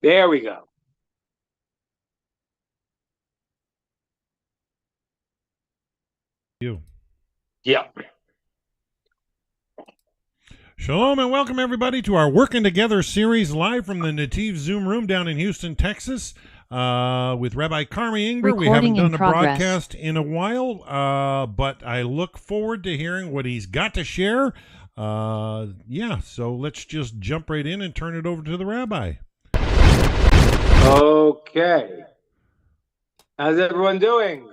There we go. You. Yeah. Shalom and welcome everybody to our Working Together series live from the Netiv Zoom room down in Houston, Texas, with Rabbi Karmi Ingber. We haven't done a broadcast in a while, but I look forward to hearing what he's got to share. So let's just jump right in and turn it over to the rabbi. Okay. How's everyone doing?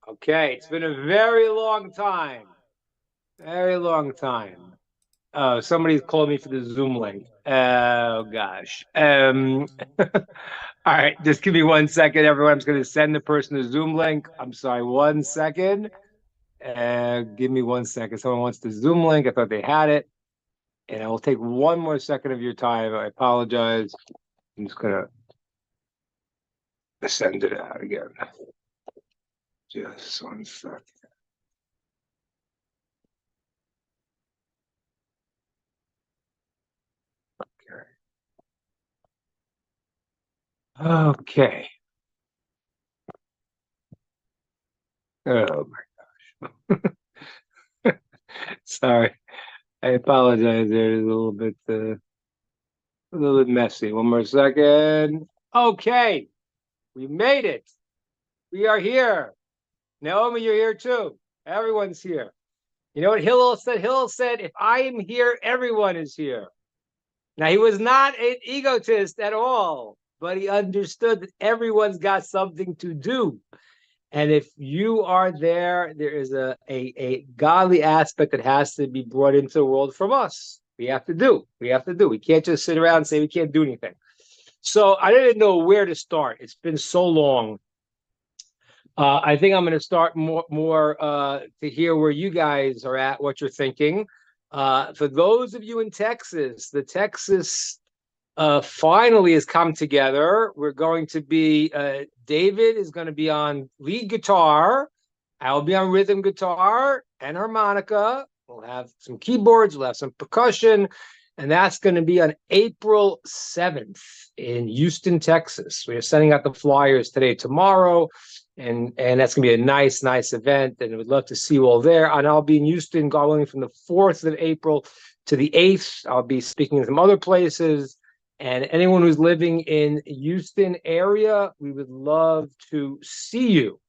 Okay, it's been a very long time. Very long time. Oh, somebody's called me for the Zoom link. Oh, gosh. All right, just give me 1 second, everyone. I'm just going to send the person the Zoom link. I'm sorry, 1 second. Give me 1 second. Someone wants the Zoom link. I thought they had it. And I will take 1 more second of your time. I apologize. I'm just going to send it out again. Just 1 second. Okay. Oh my gosh. Sorry. I apologize. There's a little bit messy. 1 more second. Okay. We made it. We are here. Naomi, you're here too. Everyone's here. You know what Hillel said? Hillel said, if I am here, everyone is here. Now, he was not an egotist at all, but he understood that everyone's got something to do. And if you are there, there is a godly aspect that has to be brought into the world from us. We have to do. We can't just sit around and say we can't do anything. So I didn't know where to start. It's been so long. I think I'm going to start more to hear where you guys are at, what you're thinking. For those of you in Texas, the Texas finally has come together. We're going to be, David is going to be on lead guitar. I'll be on rhythm guitar and harmonica. We'll have some keyboards, we'll have some percussion, and that's going to be on April 7th in Houston, Texas. We are sending out the flyers today, tomorrow, and that's going to be a nice event, and we'd love to see you all there. And I'll be in Houston going from the 4th of April to the 8th. I'll be speaking in some other places. And anyone who's living in Houston area, we would love to see you.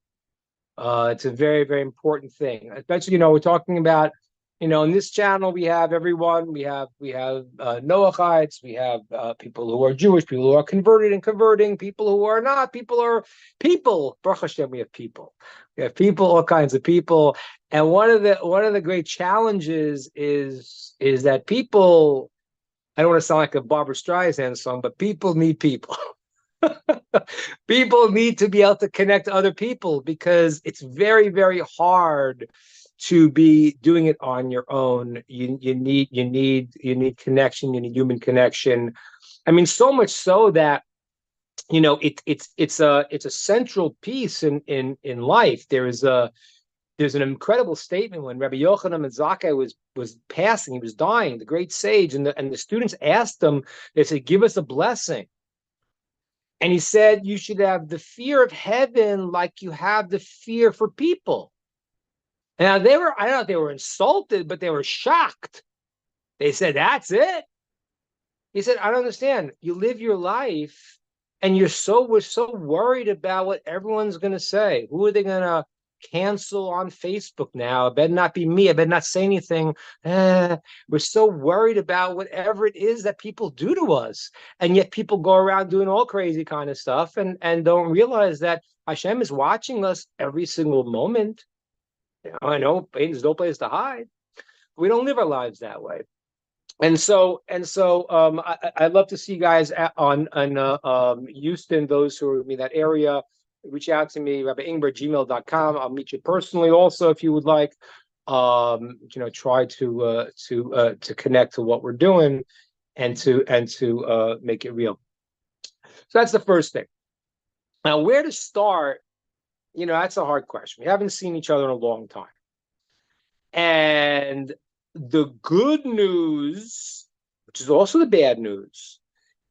It's a very, very important thing. Especially, we're talking about, in this channel, we have everyone. We have Noachites. We have people who are Jewish, people who are converted and converting, people who are not. People are people. Baruch Hashem, we have people. We have people, all kinds of people. And one of the great challenges is that people, I don't want to sound like a Barbra Streisand song, but people need people. People need to be able to connect to other people because it's very, very hard to be doing it on your own. You need connection. You need human connection. I mean, so much so that it's a central piece in life. There's an incredible statement when Rabbi Yochanan ben Zakkai was passing, he was dying, the great sage, and the students asked him, they said, give us a blessing. And he said, you should have the fear of heaven like you have the fear for people. Now I don't know if they were insulted, but they were shocked. They said, that's it? He said, I don't understand. You live your life and we're so worried about what everyone's going to say. Who are they going to cancel on Facebook now? It better not be me. I better not say anything. We're so worried about whatever it is that people do to us. And yet people go around doing all crazy kind of stuff and don't realize that Hashem is watching us every single moment. I know there's no place to hide. We don't live our lives that way. And so I'd love to see you guys on Houston, those who are in that area. Reach out to me, Rabbi Ingber, gmail.com. I'll meet you personally also if you would like. Try to connect to what we're doing and to make it real. So that's the first thing. Now, where to start? That's a hard question. We haven't seen each other in a long time. And the good news, which is also the bad news,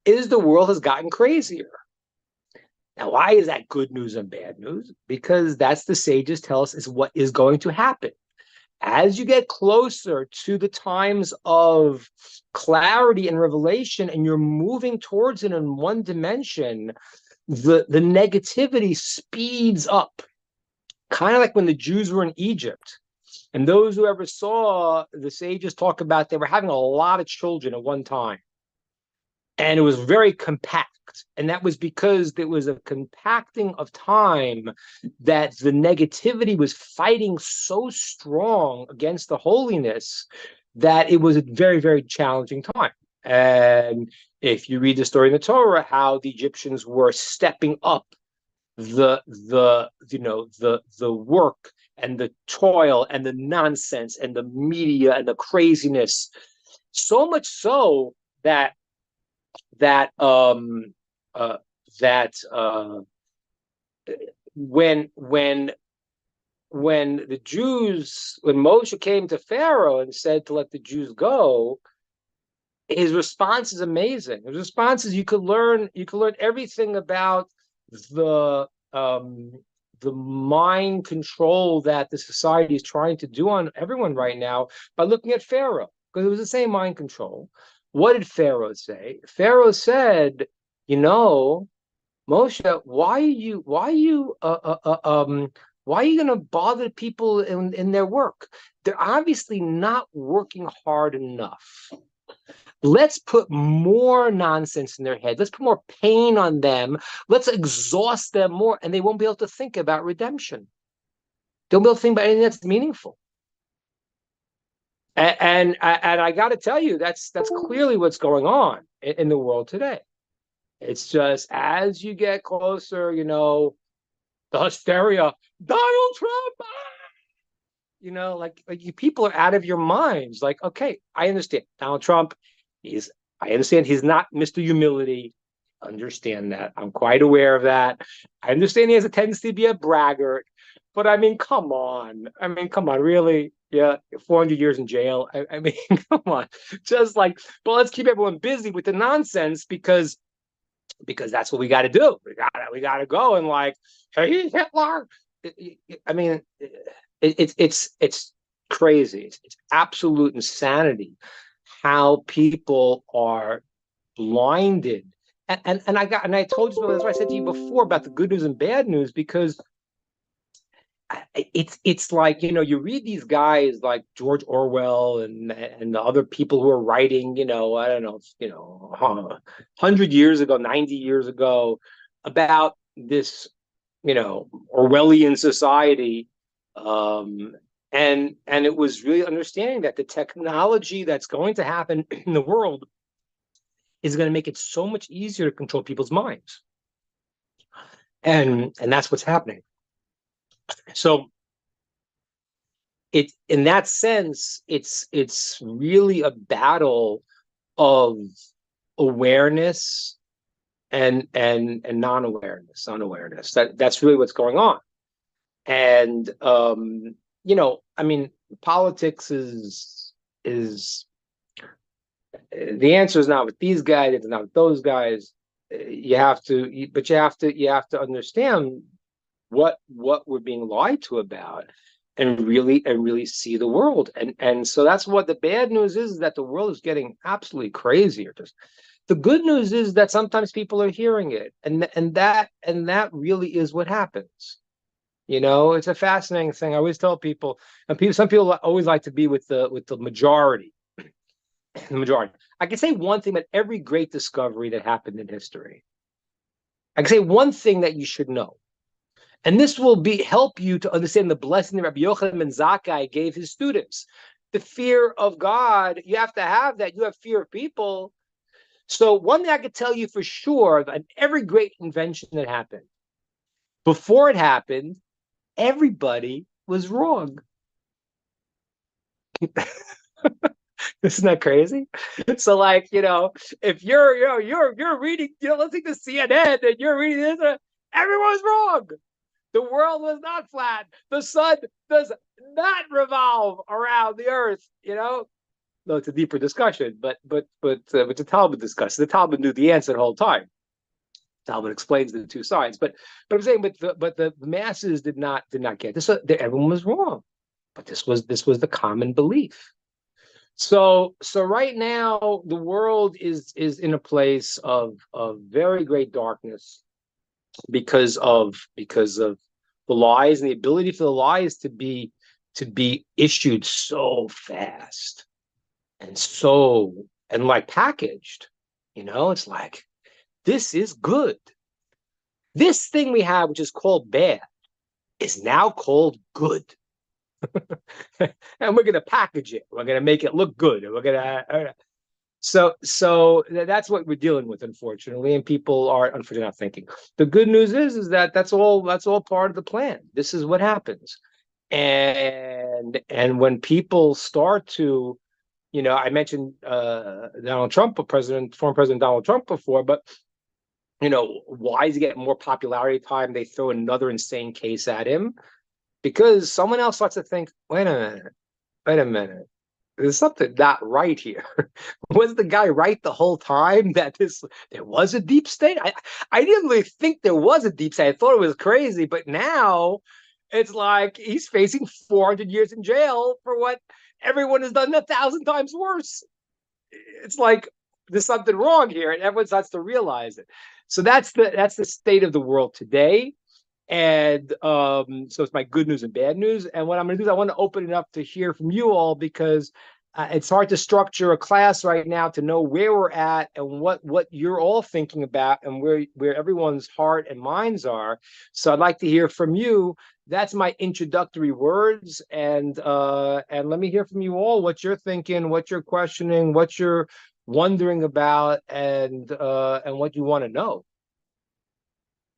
is the world has gotten crazier. Now, why is that good news and bad news? Because that's the sages tell us is what is going to happen. As you get closer to the times of clarity and revelation, and you're moving towards it in one dimension, the negativity speeds up. Kind of like when the Jews were in Egypt. And those who ever saw the sages talk about they were having a lot of children at one time. And it was very compact. And that was because there was a compacting of time that the negativity was fighting so strong against the holiness that it was a very, very challenging time. And if you read the story in the Torah, how the Egyptians were stepping up the work and the toil and the nonsense and the media and the craziness, so much so that when the Jews, when Moshe came to Pharaoh and said to let the Jews go, his response is amazing. His response is you could learn everything about the mind control that the society is trying to do on everyone right now by looking at Pharaoh, because it was the same mind control. What did Pharaoh say? Pharaoh said, Moshe, why are you going to bother people in their work? They're obviously not working hard enough. Let's put more nonsense in their head. Let's put more pain on them. Let's exhaust them more, and they won't be able to think about redemption. They'll be able to think about anything that's meaningful. And I got to tell you, that's clearly what's going on in the world today. It's just as you get closer, the hysteria, Donald Trump, like you people are out of your minds. Like, okay, I understand Donald Trump. I understand he's not Mr. Humility. Understand that. I'm quite aware of that. I understand he has a tendency to be a braggart. But I mean, come on. Really? Yeah, 400 years in jail. I mean, come on. Just like, but let's keep everyone busy with the nonsense because that's what we got to do. We got to go and like, hey, Hitler. I mean, it's crazy. It's absolute insanity how people are blinded. And I told you, that's what I said to you before about the good news and bad news, because it's like, you read these guys like George Orwell and the other people who are writing, I don't know, 100 years ago, 90 years ago, about this, Orwellian society. And it was really understanding that the technology that's going to happen in the world is going to make it so much easier to control people's minds. And that's what's happening. So in that sense, it's really a battle of awareness and non-awareness, unawareness. That's really what's going on. And politics is the answer is not with these guys, it's not with those guys. You have to understand what we're being lied to about, and really see the world. And so that's what the bad news is that the world is getting absolutely crazier. Just the good news is that sometimes people are hearing it, and that really is what happens. It's a fascinating thing. I always tell people, and some people always like to be with the majority. The majority. I can say one thing about every great discovery that happened in history. I can say one thing that you should know. And this will help you to understand the blessing that Rabbi Yochanan ben Zakkai gave his students. The fear of God, you have to have that. You have fear of people. So one thing I could tell you for sure, that every great invention that happened, before it happened, everybody was wrong. Isn't that crazy? So, like, if you're reading, listening to CNN and you're reading this, everyone's wrong. The world was not flat. The sun does not revolve around the earth. no, it's a deeper discussion. But the Talmud discusses. The Talmud knew the answer the whole time. Talmud explains the two sides. But I'm saying, but the masses did not get this. Everyone was wrong. But this was the common belief. So right now the world is in a place of very great darkness because of the lies and the ability for the lies to be issued so fast and like packaged. It's like, this is good. This thing we have, which is called bad, is now called good. And we're going to package it. We're going to make it look good. And we're going to. So that's what we're dealing with, unfortunately. And people are unfortunately not thinking. The good news is that that's all part of the plan. This is what happens. And when people start to, I mentioned Donald Trump, former President Donald Trump before, but why is he getting more popularity time? They throw another insane case at him because someone else starts to think, wait a minute. There's something not right here. Was the guy right the whole time that there was a deep state? I didn't really think there was a deep state. I thought it was crazy, but now it's like he's facing 400 years in jail for what everyone has done 1,000 times worse. It's like there's something wrong here, and everyone starts to realize it. So that's the state of the world today. And so it's my good news and bad news. And what I'm going to do is I want to open it up to hear from you all, because it's hard to structure a class right now to know where we're at and what you're all thinking about and where everyone's heart and minds are. So I'd like to hear from you. That's my introductory words. And let me hear from you all what you're thinking, what you're questioning, what you're wondering about, and what you want to know.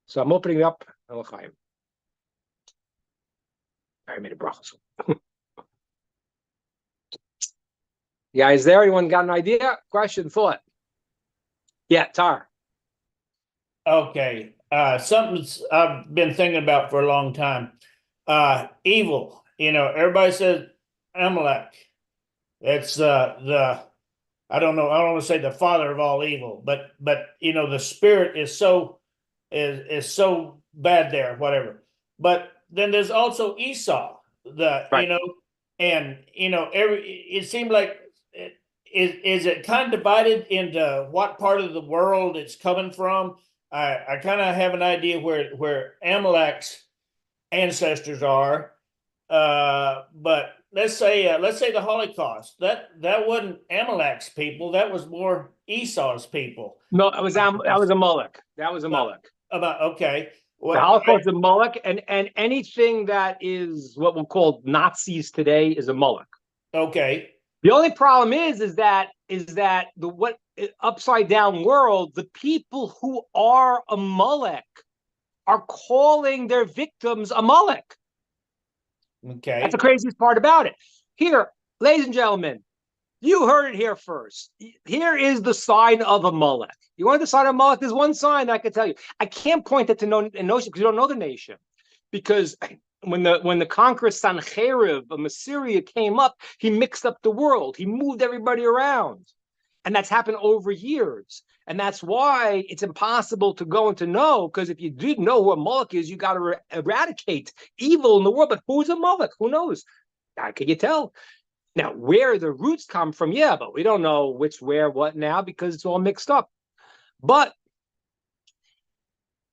So I'm opening up. I made a brachas. Yeah, is there anyone got an idea, question, thought? Yeah, Tar. Okay, something I've been thinking about for a long time. Evil. Everybody says Amalek. It's the I don't know. I don't want to say the father of all evil, but the spirit is so bad there, whatever. But then there's also Esau, Right. it seemed like is it kind of divided into what part of the world it's coming from? I kind of have an idea where Amalek's ancestors are, but let's say the Holocaust, that wasn't Amalek's people, that was more Esau's people. No, that was Amalek. That was Amalek. Okay. Well, the Holocaust is Amalek, and anything that is what we'll call Nazis today is Amalek. Okay. The only problem is that the upside down world, the people who are Amalek are calling their victims Amalek. Okay. That's the craziest part about it. Here, ladies and gentlemen, you heard it here first. Here is the sign of Amalek. You want the sign of Amalek? There's one sign that I can tell you. I can't point it to no nation because you don't know the nation. Because when the conqueror Sancherib of Assyria came up, he mixed up the world. He moved everybody around. And that's happened over years. And that's why it's impossible to go and to know, because if you did know who Amalek is, you got to eradicate evil in the world. But who's Amalek? Who knows? How can you tell? Now, where the roots come from, yeah, but we don't know which, where, what now, because it's all mixed up. But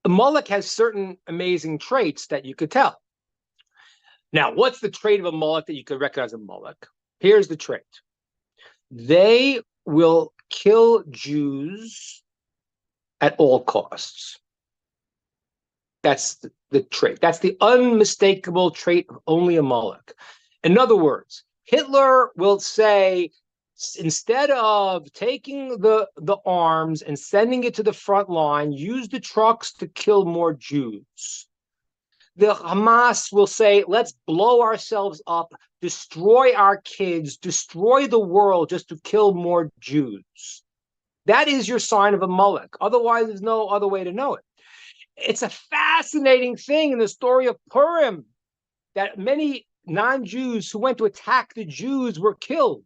Amalek has certain amazing traits that you could tell. Now, what's the trait of Amalek that you could recognize Amalek? Here's the trait. They will kill Jews at all costs. That's the trait. That's the unmistakable trait of only Amalek. In other words, Hitler will say, instead of taking the arms and sending it to the front line, use the trucks to kill more Jews. The Hamas will say, let's blow ourselves up, destroy our kids, destroy the world just to kill more Jews. That is your sign of Amalek. Otherwise, there's no other way to know it. It's a fascinating thing in the story of Purim that many non-Jews who went to attack the Jews were killed.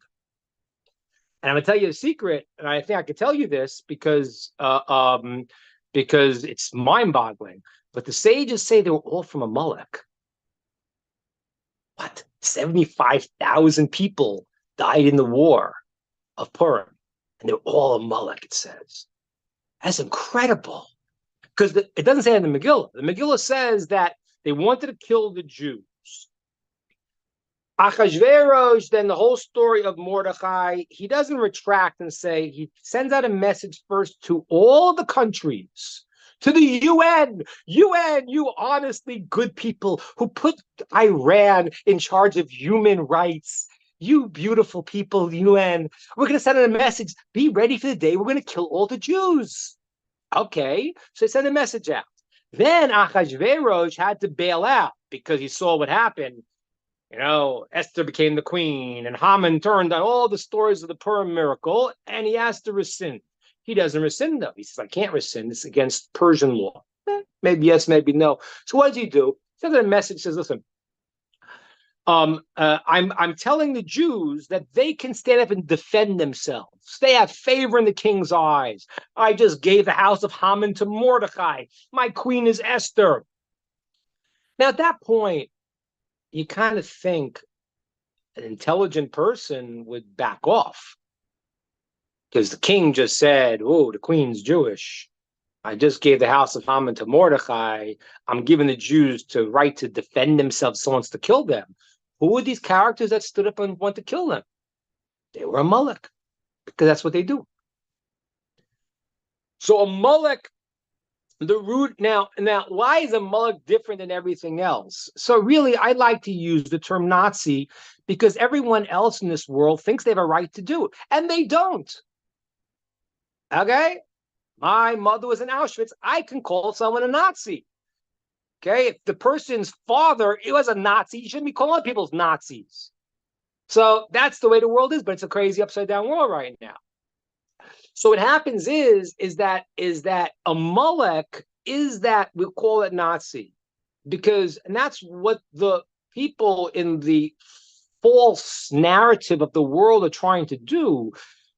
And I'm gonna tell you a secret, and I think I could tell you this because it's mind-boggling. But the sages say they were all from Amalek. What? 75,000 people died in the war of Purim, and they're all Amalek, it says. That's incredible. Because it doesn't say in the Megillah. The Megillah says that they wanted to kill the Jews. Achashverosh, then the whole story of Mordechai, he doesn't retract and say, he sends out a message first to all the countries, to the UN, you honestly good people who put Iran in charge of human rights. You beautiful people, UN, we're going to send out a message. Be ready for the day we're going to kill all the Jews. Okay, so they send a message out. Then Achashverosh had to bail out because he saw what happened. Esther became the queen, and Haman turned on all the stories of the Purim miracle, and he has to rescind. He doesn't rescind, though. He says, I can't rescind. It's against Persian law. Maybe yes, maybe no. So what does he do? He sends a message, says, listen, I'm telling the Jews that they can stand up and defend themselves. They have favor in the king's eyes. I just gave the house of Haman to Mordecai. My queen is Esther. Now, at that point, you kind of think an intelligent person would back off because the king just said, oh, the queen's Jewish. I just gave the house of Haman to Mordecai. I'm giving the Jews the right to defend themselves. Someone wants to kill them. Who were these characters that stood up and wanted to kill them? They were Amalek, because that's what they do. So Amalek, the root now, why is Amalek different than everything else? So really, I like to use the term Nazi because everyone else in this world thinks they have a right to do it, and they don't. Okay? My mother was in Auschwitz. I can call someone a Nazi. Okay? If the person's father was a Nazi, you shouldn't be calling people Nazis. So that's the way the world is, but it's a crazy upside down world right now. So what happens is that Amalek is that we'll call it Nazi, and that's what the people in the false narrative of the world are trying to do.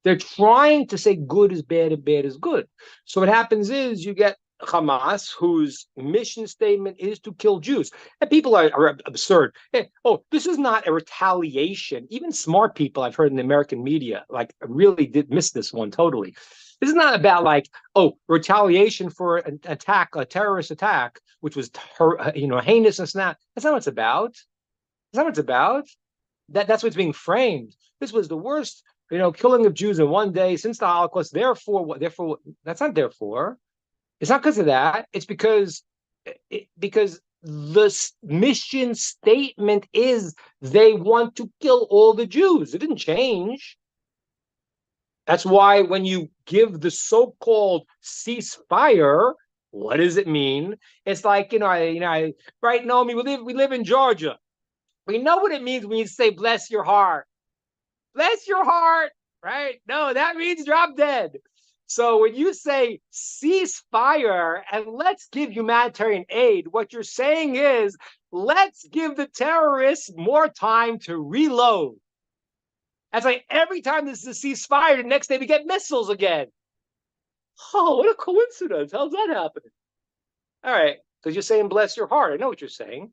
They're trying to say good is bad and bad is good. So what happens is you get Hamas, whose mission statement is to kill Jews. And people are absurd. Hey, this is not a retaliation. Even smart people I've heard in the American media, really did miss this one totally. This is not about retaliation for an attack, a terrorist attack, which was heinous and snap. That's not what it's about. That's not what it's about. That's what's being framed. This was the worst, killing of Jews in one day since the Holocaust. Therefore, what? Therefore, that's not therefore. It's not because of that. It's because the mission statement is they want to kill all the Jews. It didn't change. That's why when you give the so-called ceasefire, what does it mean? It's like, right, Naomi, we live in Georgia. We know what it means when you say bless your heart. Bless your heart, right? No, that means drop dead. So when you say ceasefire and let's give humanitarian aid, what you're saying is let's give the terrorists more time to reload. That's like every time this is a ceasefire, the next day we get missiles again. Oh, what a coincidence. How's that happening? All right, because you're saying bless your heart. I know what you're saying.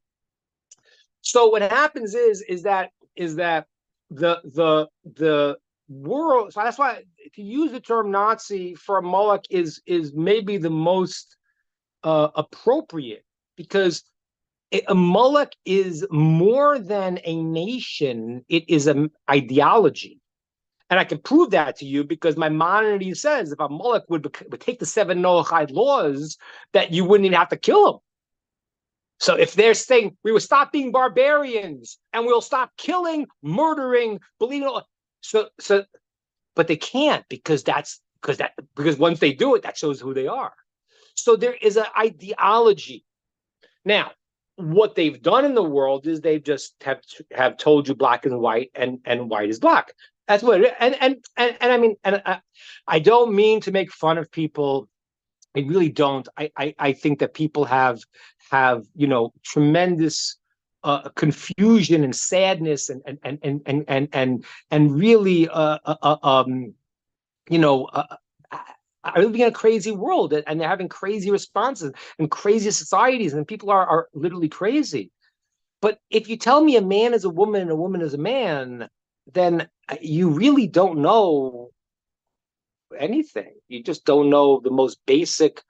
So what happens is that the world. So that's why to use the term Nazi for Amalek is maybe the most appropriate, because Amalek is more than a nation. It is an ideology. And I can prove that to you because Maimonides says if Amalek would take the 7 Noahide laws, that you wouldn't even have to kill him. So if they're saying we will stop being barbarians and we'll stop killing, murdering, believing, but they can't because once they do it, that shows who they are. So there is an ideology. Now, what they've done in the world is they've just have told you black and white and white is black. That's what it is. And I mean, I don't mean to make fun of people. I really don't. I think that people have tremendous confusion and sadness and really are living in a crazy world, and they're having crazy responses and crazy societies, and people are literally crazy. But if you tell me a man is a woman and a woman is a man, then you really don't know anything. You just don't know the most basic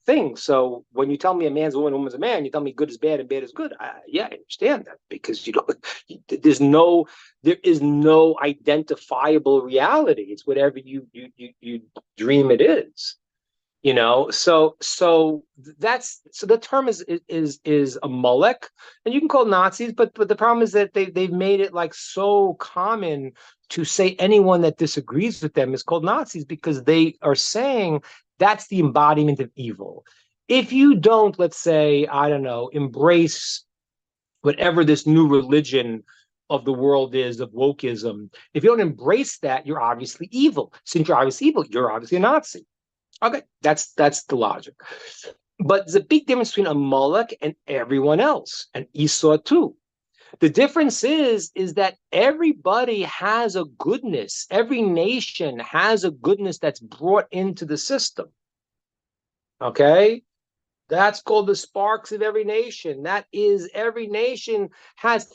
thing. So when you tell me a man's a woman, a woman's a man, you tell me good is bad and bad is good. Yeah, I understand that, because there is no identifiable reality. It's whatever you dream it is. So the term is a Molech, and you can call Nazis, but the problem is that they've made it like so common to say anyone that disagrees with them is called Nazis, because they are saying that's the embodiment of evil. If you don't, let's say, I don't know, embrace whatever this new religion of the world is, of wokeism, if you don't embrace that, you're obviously evil. Since you're obviously evil, you're obviously a Nazi. Okay, that's the logic. But there's a big difference between a Moloch and everyone else, and Esau too. The difference is that everybody has a goodness. Every nation has a goodness that's brought into the system. Okay? That's called the sparks of every nation. That is, every nation has.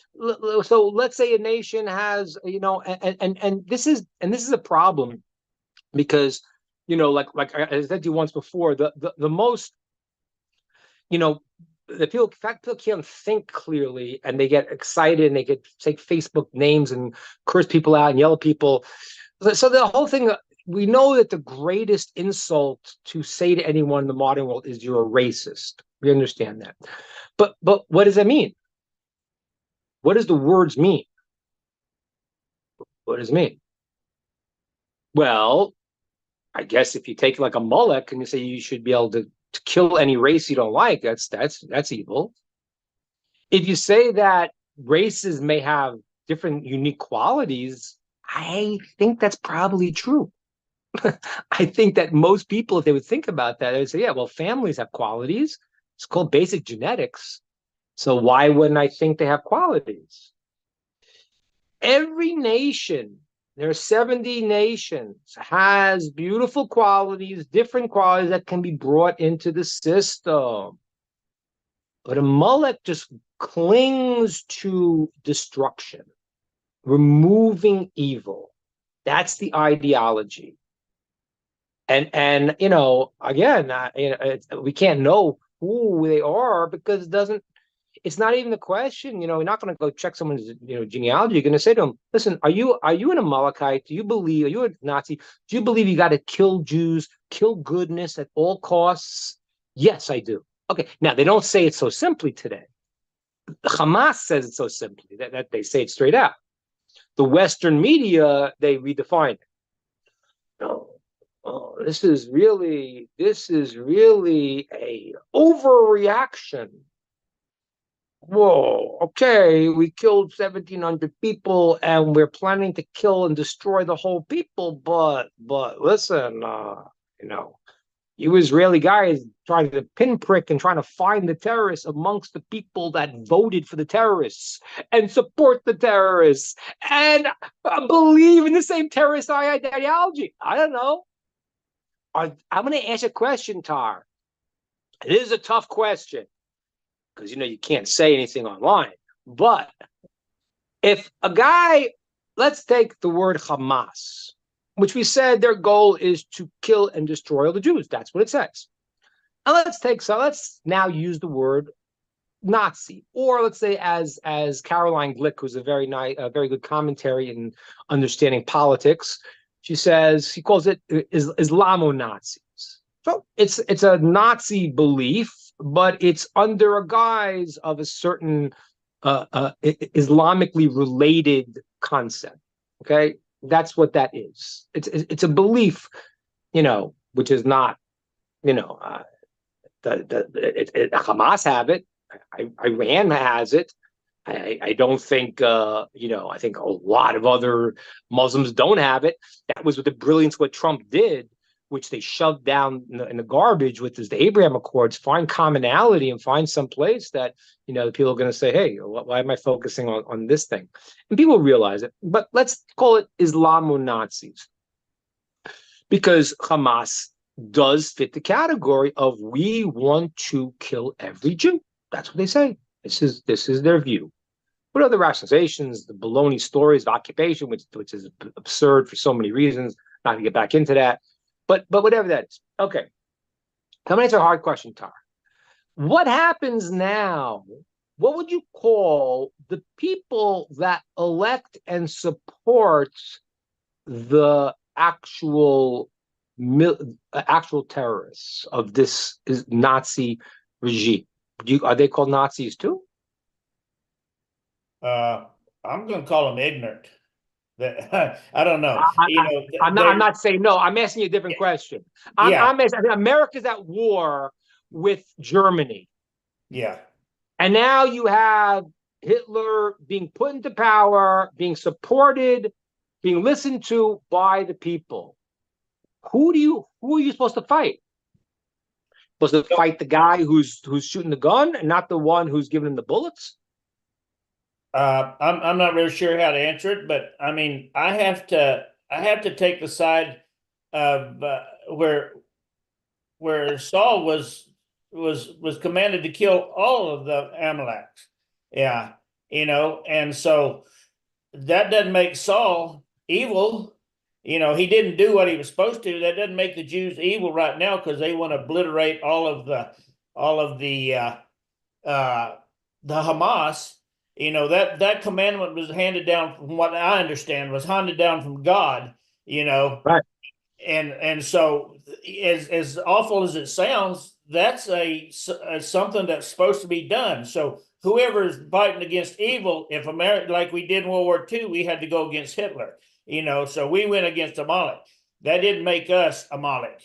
So let's say a nation has, and this is a problem, because like I said to you once before, the most, the people can't think clearly, and they get excited, and they get take Facebook names and curse people out and yell at people. So the whole thing, we know that the greatest insult to say to anyone in the modern world is you're a racist. We understand that. But what does that mean? What does the words mean? What does it mean? Well, I guess if you take like a Molech and you say you should be able to kill any race you don't like, that's evil. If you say that races may have different unique qualities, I think that's probably true. I think that most people, if they would think about that, they would say, yeah, well, families have qualities. It's called basic genetics. So why wouldn't I think they have qualities? Every nation, there are 70 nations, has beautiful qualities, different qualities that can be brought into the system. But a Molech just clings to destruction, removing evil. That's the ideology. And again, we can't know who they are, because it's not even the question. You're not going to go check someone's genealogy. You're going to say to them, listen, are you an Amalekite? Are you a Nazi? Do you believe you got to kill Jews, kill goodness at all costs? Yes, I do. Okay, now they don't say it so simply today. Hamas says it so simply that they say it straight out. The Western media, they redefine it. No. Oh, this is really a overreaction. Whoa, okay, we killed 1,700 people, and we're planning to kill and destroy the whole people, but listen, you Israeli guys trying to pinprick and trying to find the terrorists amongst the people that voted for the terrorists and support the terrorists and believe in the same terrorist ideology. I don't know. I'm going to ask a question, Tar. It is a tough question, because you can't say anything online. But if a guy, let's take the word Hamas, which we said their goal is to kill and destroy all the Jews. That's what it says. And let's now use the word Nazi, or let's say as Caroline Glick, who's a very good commentary in understanding politics, she calls it Islamo-Nazis. So it's a Nazi belief, but it's under a guise of a certain Islamically related concept. Okay, that's what that is. It's a belief, which is not, Hamas have it, Iran has it. I don't think, I think a lot of other Muslims don't have it. That was what the brilliance of what Trump did. which they shoved down in the garbage with the Abraham Accords, find commonality and find some place that, the people are going to say, hey, why am I focusing on this thing? And people realize it. But let's call it Islamo-Nazis, because Hamas does fit the category of we want to kill every Jew. That's what they say. This is their view. What other rationalizations, the baloney stories of occupation, which is absurd for so many reasons, not to get back into that. But whatever that is. Okay. Come answer a hard question, Tar. What happens now? What would you call the people that elect and support the actual terrorists of this Nazi regime? Are they called Nazis too? I'm going to call them ignorant. I don't know. I'm not saying no. I'm asking you a different question. I'm asking, America's at war with Germany. Yeah. And now you have Hitler being put into power, being supported, being listened to by the people. Who are you supposed to fight? Supposed to fight the guy who's shooting the gun and not the one who's giving him the bullets? I'm not really sure how to answer it, but I mean, I have to take the side of where Saul was commanded to kill all of the Amaleks. Yeah, and so that doesn't make Saul evil. He didn't do what he was supposed to. That doesn't make the Jews evil right now, because they want to obliterate all of the Hamas. That commandment was handed down, from what I understand, was handed down from God. Right. And so, as awful as it sounds, that's something that's supposed to be done. So whoever is fighting against evil, if America, like we did in World War II, we had to go against Hitler. So we went against Amalek. That didn't make us Amalek,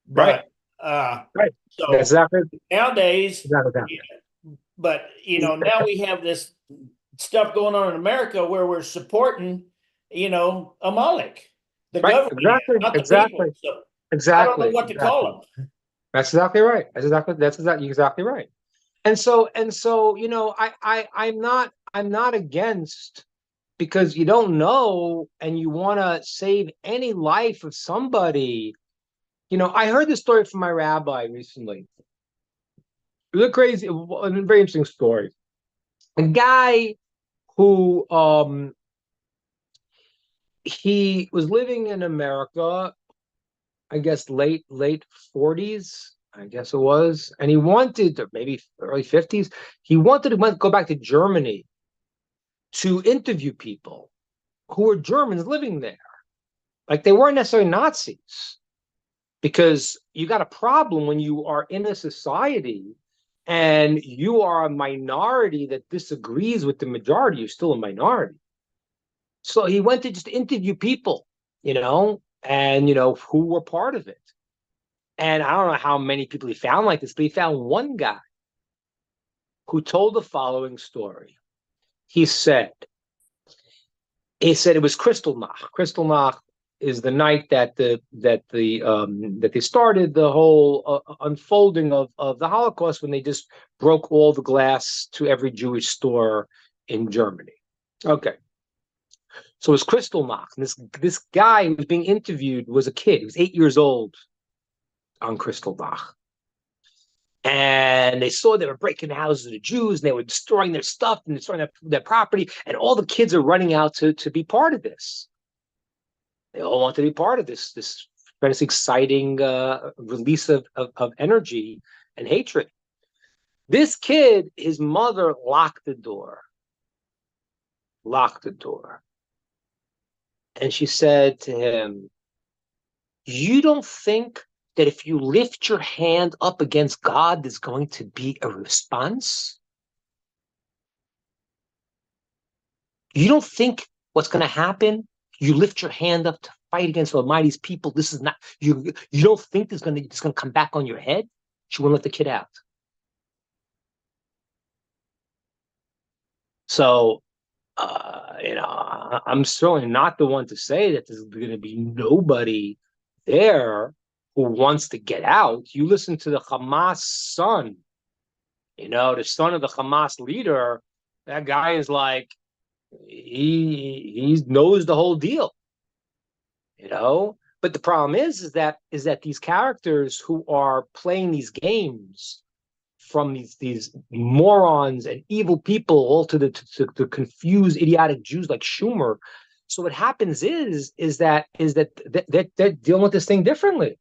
but right. So exactly. Nowadays, exactly. But now we have this stuff going on in America where we're supporting, Amalek, the government, not the people. So I don't know what to call them. That's exactly right. That's exactly right. And so, I'm not against, because you don't know and you want to save any life of somebody. I heard this story from my rabbi recently. It was a very interesting story. A guy who he was living in America, I guess late 40s, I guess it was, and he wanted, or maybe early 50s, he wanted to go back to Germany to interview people who were Germans living there. Like, they weren't necessarily Nazis, because you got a problem when you are in a society and you are a minority that disagrees with the majority. You're still a minority. So he went to just interview people, and who were part of it. And I don't know how many people he found like this, but he found one guy who told the following story. He said it was Kristallnacht. Kristallnacht is the night that they started the whole unfolding of the Holocaust, when they just broke all the glass to every Jewish store in Germany. Okay. So it was Kristallnacht. And this guy who was being interviewed was a kid. He was 8 years old on Kristallnacht. And they saw they were breaking the houses of the Jews, and they were destroying their stuff and destroying their property. And all the kids are running out to be part of this. They all want to be part of this very exciting release of energy and hatred. This kid, his mother locked the door. And she said to him, you don't think that if you lift your hand up against God, there's going to be a response? You don't think what's going to happen? You lift your hand up to fight against Almighty's people. This is not, you don't think it's going to come back on your head? She wouldn't let the kid out. So, I'm certainly not the one to say that there's going to be nobody there who wants to get out. You listen to the Hamas son, the son of the Hamas leader. That guy is like, he knows the whole deal, But the problem is that these characters who are playing these games from these morons and evil people, all to confuse idiotic Jews like Schumer. So what happens is that they're dealing with this thing differently.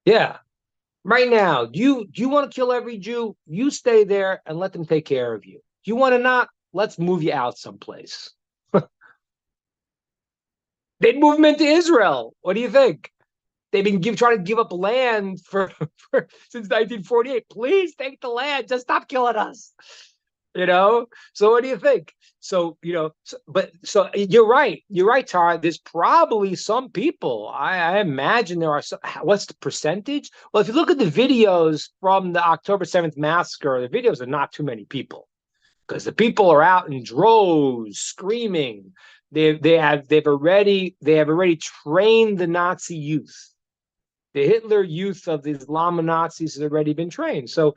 Yeah. Right now, do you want to kill every Jew? You stay there and let them take care of you. Do you want to not? Let's move you out someplace. They'd move them into Israel. What do you think? They've been trying to give up land for since 1948. Please take the land. Just stop killing us. So what do you think? So so you're right. You're right, Tara. There's probably some people. I imagine there are some. What's the percentage? Well, if you look at the videos from the October 7th massacre, the videos are not too many people, because the people are out in droves screaming. They have already trained the Nazi youth. The Hitler youth of the Islamo Nazis has already been trained. So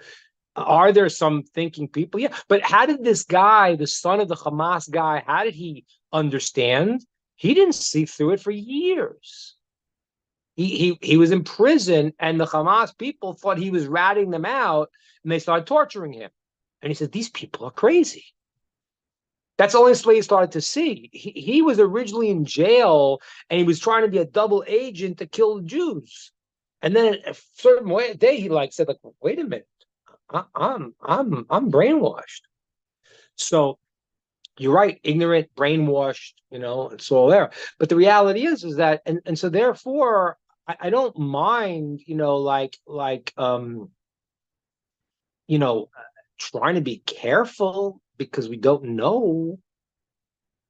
are there some thinking people? Yeah. But how did this guy, the son of the Hamas guy, how did he understand? He didn't see through it for years. He was in prison, and the Hamas people thought he was ratting them out, and they started torturing him. And he said, these people are crazy. That's the only way he started to see. He was originally in jail, and he was trying to be a double agent to kill the Jews. And then a certain day, he said, wait a minute, I'm brainwashed. So you're right, ignorant, brainwashed, it's all there. But the reality is that, and so therefore, I don't mind, trying to be careful, because we don't know.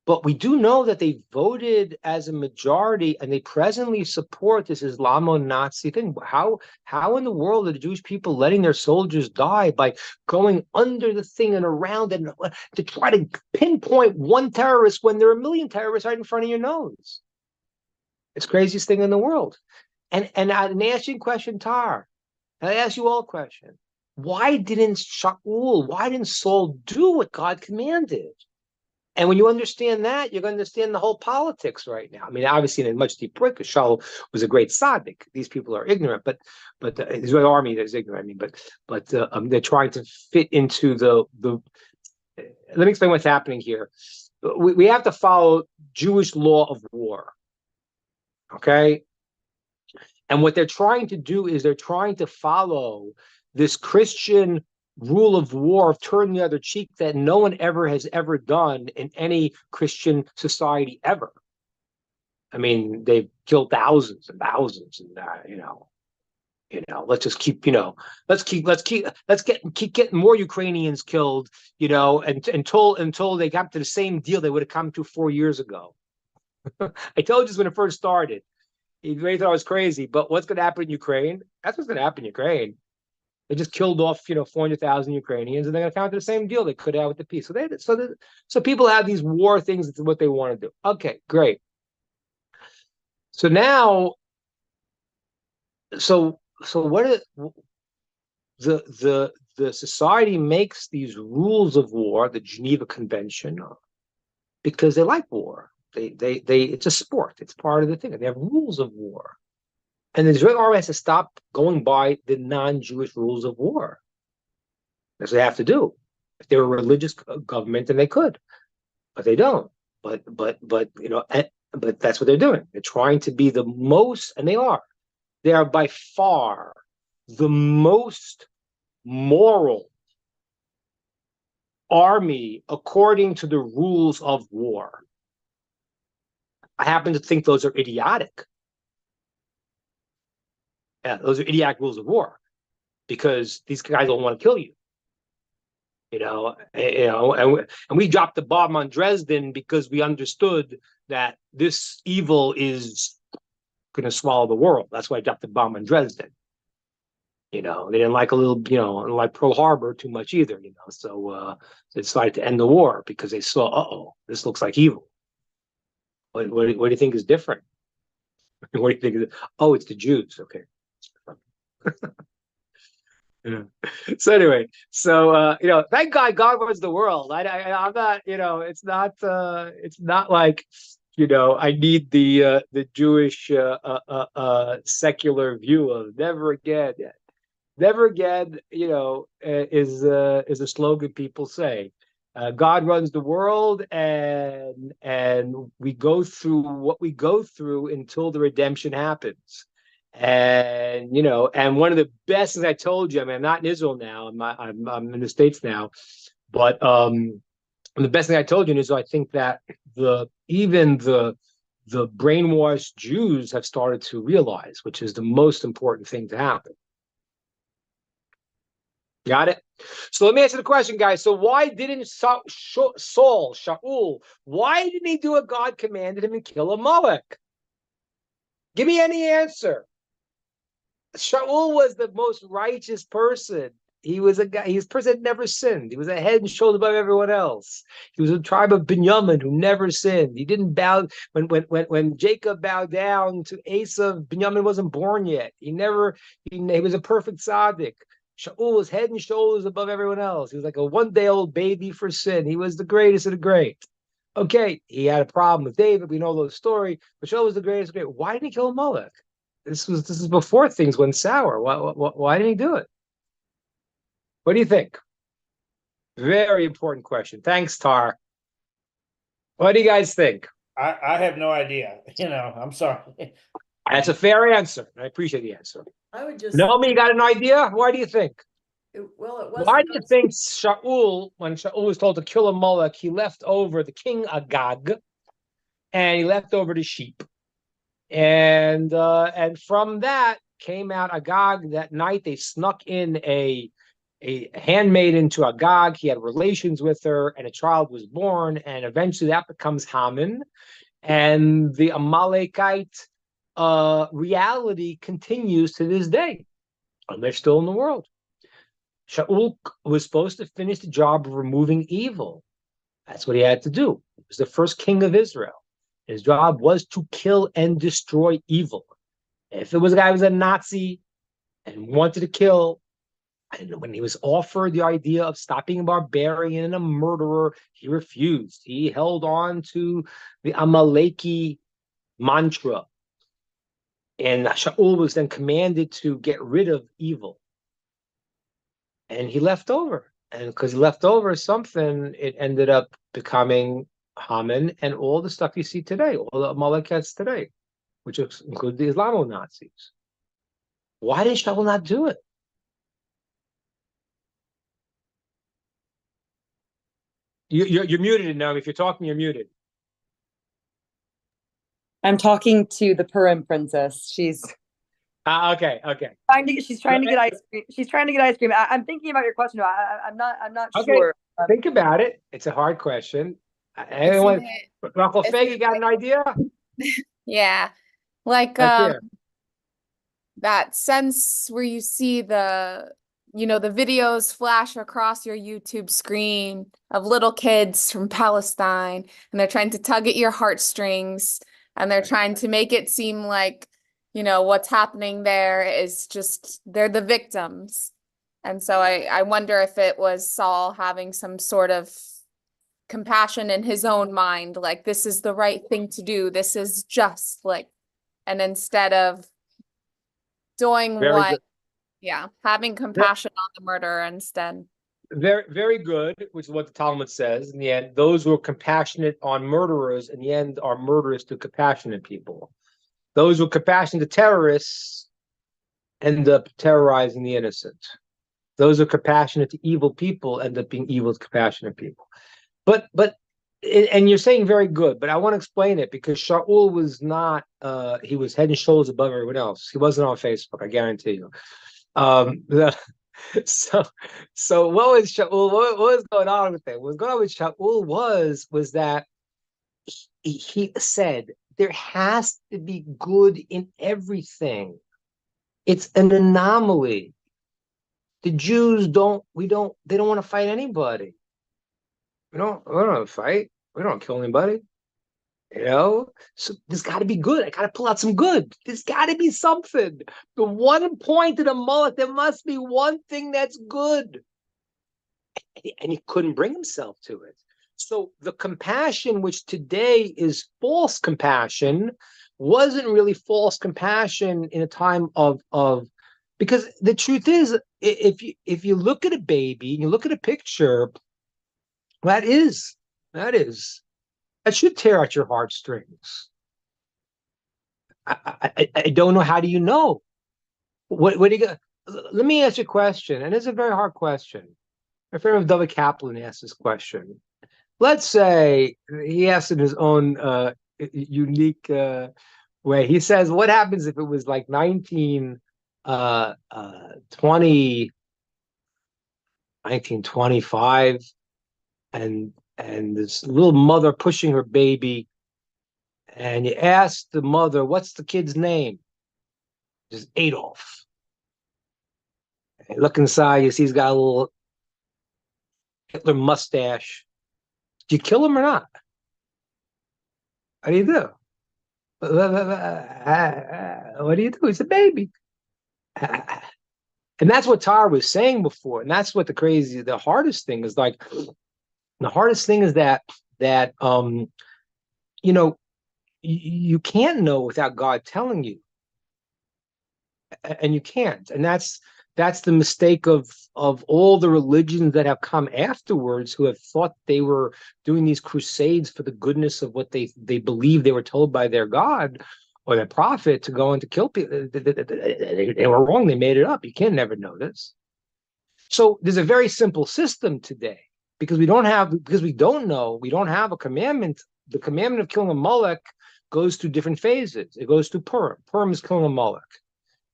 But we do know that they voted as a majority, and they presently support this Islamo-Nazi thing. How in the world are the Jewish people letting their soldiers die by going under the thing and around and to try to pinpoint one terrorist when there are a million terrorists right in front of your nose? It's the craziest thing in the world. And I ask you a question, Tar. And I ask you all a question. Why didn't Saul do what God commanded? And when you understand that, you're going to understand the whole politics right now. I mean, obviously in a much deeper way, because Saul was a great tzaddik. These people are ignorant, but the Israeli army is ignorant. I mean, but they're trying to fit into the. Let me explain what's happening here. We have to follow Jewish law of war. Okay, and what they're trying to do is they're trying to follow this Christian rule of war of turn the other cheek that no one has ever done in any Christian society ever. I mean, they've killed thousands and thousands, and let's just keep keep getting more Ukrainians killed, until they got to the same deal they would have come to 4 years ago. I told you this when it first started. You thought I was crazy, but what's going to happen in Ukraine? That's what's going to happen in Ukraine. They just killed off, 400,000 Ukrainians, and they're going to come to the same deal they could have with the peace. So people have these war things. It's what they want to do. Okay, great. So now, what the society makes these rules of war, the Geneva Convention, because they like war. It's a sport. It's part of the thing. They have rules of war. And the Israeli army has to stop going by the non-Jewish rules of war. That's what they have to do. If they were a religious government, then they could, but they don't. But that's what they're doing. They're trying to be the most, and they are. They are by far the most moral army according to the rules of war. I happen to think those are idiotic. Yeah, those are idiotic rules of war, because these guys don't want to kill you. And we dropped the bomb on Dresden because we understood that this evil is going to swallow the world. That's why I dropped the bomb on Dresden. They didn't like like Pearl Harbor too much either. So they decided to end the war because they saw, this looks like evil. What do you think is different? What do you think of it? Oh, it's the Jews. Okay. Yeah. So anyway, thank God runs the world. I'm not, it's not like, I need the Jewish secular view of never again. Never again, is a slogan people say. God runs the world, and we go through what we go through until the redemption happens. And one of the best things I told you, I mean, I'm not in Israel now, I'm in the States now, but the best thing I told you in Israel, I think that even the brainwashed Jews have started to realize, which is the most important thing to happen. Got it? So let me answer the question, guys. So why didn't Saul, Shaul, why didn't he do what God commanded him and kill Amalek? Give me any answer. Shaul was the most righteous person. He was a guy, he was a person that never sinned. He was a head and shoulder above everyone else. He was a tribe of Binyamin who never sinned. He didn't bow when Jacob bowed down to Esau. Binyamin wasn't born yet. He was a perfect tzaddik. Shaul was head and shoulders above everyone else. He was like a one-day-old baby for sin. He was the greatest of the great. Okay, he had a problem with David. We know the story, but Shaul was the greatest of the great. Why did he kill Amalek? This is before things went sour. Why didn't he do it? What do you think? Very important question. Thanks, Tar. What do you guys think? I have no idea. I'm sorry. That's a fair answer. I appreciate the answer. I would just Naomi, you got an idea? Why do you think? it was Why do you think Shaul, when Shaul was told to kill Amalek, he left over the king Agag, and he left over the sheep, and from that came out Agag. That night they snuck in a handmaiden to Agag. He had relations with her, and a child was born, and eventually that becomes Haman, and the Amalekite reality continues to this day, and they're still in the world. Shaul was supposed to finish the job of removing evil. That's what he had to do. He was the first king of Israel. His job was to kill and destroy evil. If it was a guy who was a Nazi and wanted to kill, and when he was offered the idea of stopping a barbarian and a murderer, he refused. He held on to the Amaleki mantra. And Shaul was then commanded to get rid of evil. And he left over. And because he left over something, it ended up becoming Haman and all the stuff you see today, all the Amalekites today, which include the Islamo-Nazis. Why did Shaul not do it? You're muted now. If you're talking, you're muted. I'm talking to the Purim princess. She's okay. She's trying to get ice cream. She's trying to get ice cream. I'm thinking about your question. I'm not Okay. sure. Think about it. It's a hard question. Anyone, Rachel Feg, you got an idea? Yeah, like that sense where you see the videos flash across your YouTube screen of little kids from Palestine, and they're trying to tug at your heartstrings, and they're trying to make it seem like, what's happening there is just, they're the victims. And so I wonder if it was Saul having some sort of compassion in his own mind, like, this is the right thing to do. This is just like, and instead of doing having compassion on the murderer instead. Very, very good, which is what the Talmud says. In the end, those who are compassionate on murderers, in the end, are murderers to compassionate people. Those who are compassionate to terrorists end up terrorizing the innocent. Those who are compassionate to evil people end up being evil to compassionate people. And you're saying very good, but I want to explain it, because Shaul was not, he was head and shoulders above everyone else. He wasn't on Facebook, I guarantee you. So what was Shaul? What was going on with it? What was going on with Shaul was that he said there has to be good in everything. It's an anomaly. The Jews they don't want to fight anybody. We don't want to fight. We don't kill anybody. You know, so there's got to be good. I got to pull out some good. There's got to be something. The one point in a mullet, there must be one thing that's good. And he couldn't bring himself to it. So the compassion, which today is false compassion, wasn't really false compassion in a time of because the truth is, if you look at a baby and you look at a picture, that should tear out your heartstrings. I don't know. How do you know? What do you go? Let me ask you a question, and it's a very hard question. My friend David Kaplan asked this question. Let's say he asked in his own unique way. He says, "What happens if it was like 1925, and this little mother pushing her baby, and you ask the mother, what's the kid's name? Just Adolf. And you look inside, you see he's got a little Hitler mustache. Do you kill him or not? What do you do? What do you do? He's a baby." And that's what Tara was saying before. And that's what the hardest thing is like. The hardest thing is that you know, you can't know without God telling you. And you can't. And that's the mistake of all the religions that have come afterwards, who have thought they were doing these crusades for the goodness of what they believed they were told by their God or their prophet to go and to kill people. They were wrong. They made it up. You can never know this. So there's a very simple system today because we don't know, we don't have a commandment. The commandment of killing a Molech goes through different phases. It goes through Purim. Purim is killing a Molech.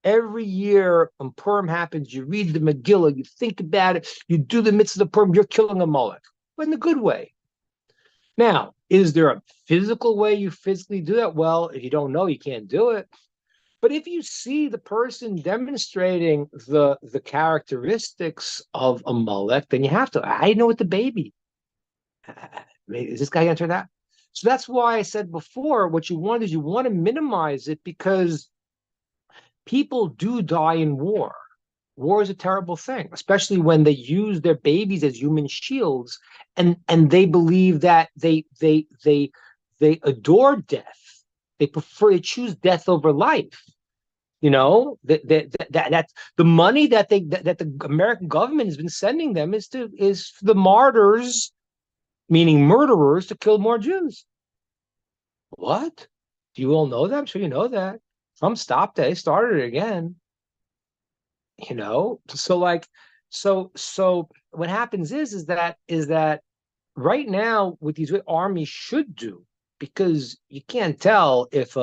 Every year when Purim happens, you read the Megillah, you think about it, you do the mitzvah of Purim, you're killing a Molech, but in a good way. Now, is there a physical way you physically do that? Well, if you don't know, you can't do it. But if you see the person demonstrating the characteristics of a Molech, then you have to. I know with the baby. Is this guy enter that? So that's why I said before, what you want is you want to minimize it, because people do die in war. War is a terrible thing, especially when they use their babies as human shields, and they believe that they adore death. They choose death over life. You know, that's the money that the American government has been sending them is for the martyrs, meaning murderers, to kill more Jews. What? Do you all know that? I'm sure you know that. Trump stopped it. They started it again. You know, so what happens is that right now what these armies should do, because you can't tell if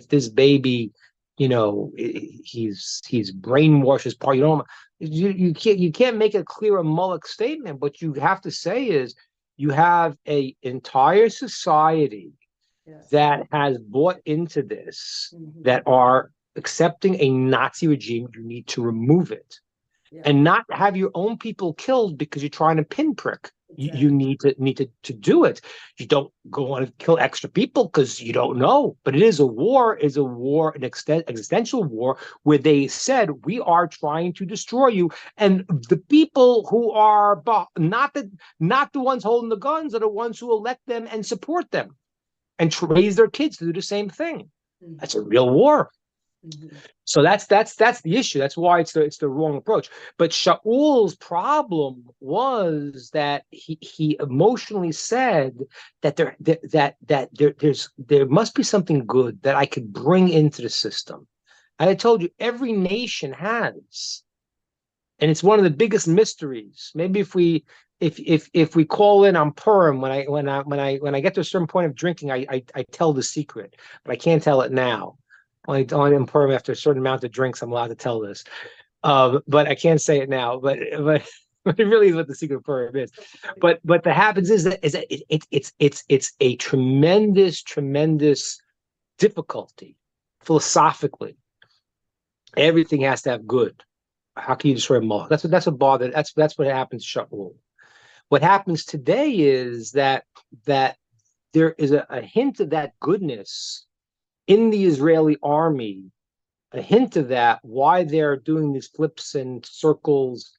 this baby, you know, he's brainwashed as part. You can't make a clear Moloch statement. What you have to say is you have a entire society that has bought into this, that are accepting a Nazi regime. You need to remove it, and not have your own people killed because you're trying to pinprick. Exactly. You need to do it. You don't go on and kill extra people because you don't know. But it is a war. An existential war, where they said we are trying to destroy you, and the people who are not the ones holding the guns are the ones who elect them and support them, and raise their kids to do the same thing. Mm-hmm. That's a real war. Mm-hmm. So that's the issue. That's why it's the wrong approach. But Shaul's problem was that he emotionally said that there must be something good that I could bring into the system. And I told you, every nation has, and it's one of the biggest mysteries. Maybe if we call in on Purim, when I get to a certain point of drinking, I tell the secret, but I can't tell it now. Only in Purim, after a certain amount of drinks, I'm allowed to tell this. But I can't say it now. But it really is what the secret of Purim is. But what happens is that it's a tremendous difficulty philosophically. Everything has to have good. How can you destroy Moloch? That's what happens to Shaul. What happens today is that there is a hint of that goodness in the Israeli army, a hint of that, why they're doing these flips and circles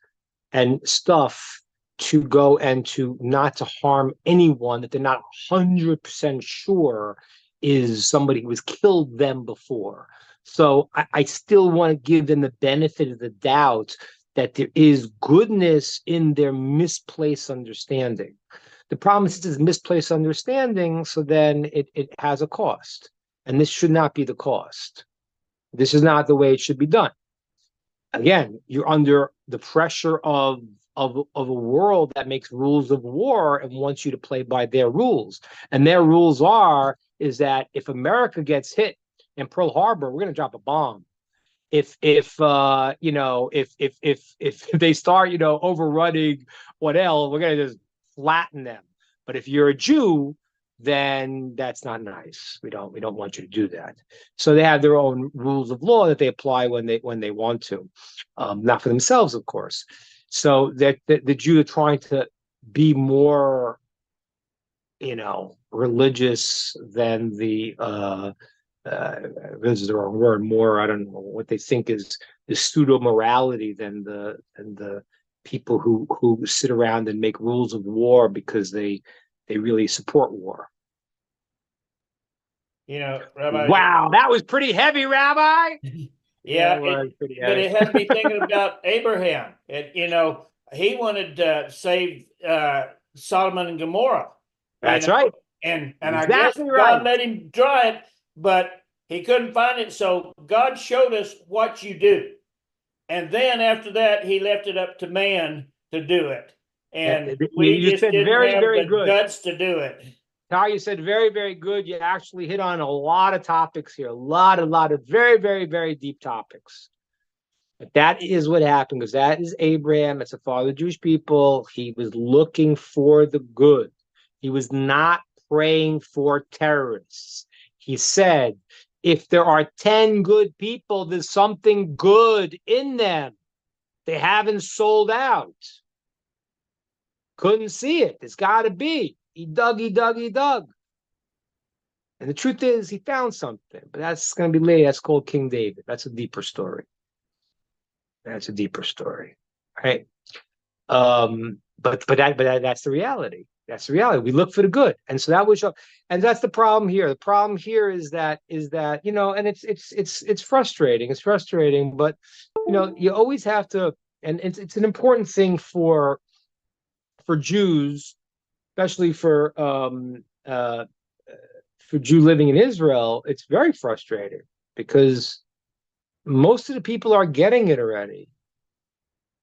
and stuff to go and to not to harm anyone that they're not 100% sure is somebody who has killed them before. So I still want to give them the benefit of the doubt that there is goodness in their misplaced understanding. The problem is this misplaced understanding, so then it has a cost. And this should not be the cost. This is not the way it should be done. Again, you're under the pressure of a world that makes rules of war and wants you to play by their rules. And their rules is that if America gets hit in Pearl Harbor, we're going to drop a bomb. If they start, overrunning what else, we're going to just flatten them. But if you're a Jew, then that's not nice. We don't want you to do that. So they have their own rules of law that they apply when they want to, not for themselves, of course. So that the Jews are trying to be more, religious than the this is the wrong word. More, I don't know what they think is pseudo morality than the people who sit around and make rules of war because they really support war. Rabbi. Wow, that was pretty heavy, Rabbi. Yeah, but it has me thinking about Abraham. He wanted to save Solomon and Gomorrah. That's right. And exactly I guess right. God let him try it, but he couldn't find it. So God showed us what you do. And then after that, he left it up to man to do it. And we just didn't have the guts to do it. Tal, you said very, very good. You actually hit on a lot of topics here, a lot of very, very, very deep topics. But that is what happened, because that is Abraham. It's the father of the Jewish people. He was looking for the good. He was not praying for terrorists. He said, if there are 10 good people, there's something good in them. They haven't sold out. Couldn't see it. It's got to be. He dug. And the truth is, he found something. But that's going to be later. That's called King David. That's a deeper story. Right? But that's the reality. That's the reality. We look for the good, and so that was, and that's the problem here. The problem here is that and it's frustrating. It's frustrating, but you always have to, and it's an important thing for Jews, especially for Jew living in Israel. It's very frustrating because most of the people are getting it already,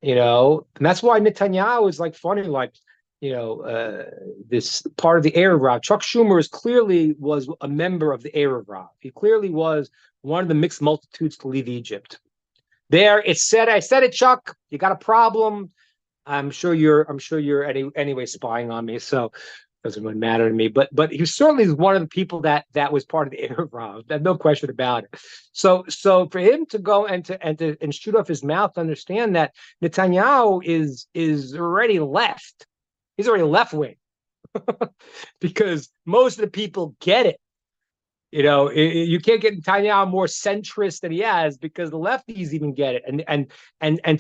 and that's why Netanyahu is funny, this part of the Erev Rav. Chuck Schumer clearly was a member of the Erev Rav. He clearly was one of the mixed multitudes to leave Egypt. There, I said it, Chuck. You got a problem. I'm sure you're anyway spying on me, so it doesn't really matter to me. But he certainly is one of the people that was part of the Erev Rav. There's no question about it. So for him to go and shoot off his mouth, to understand that Netanyahu is already left. He's already left wing, because most of the people get it. You can't get Netanyahu more centrist than he has, because the lefties even get it, and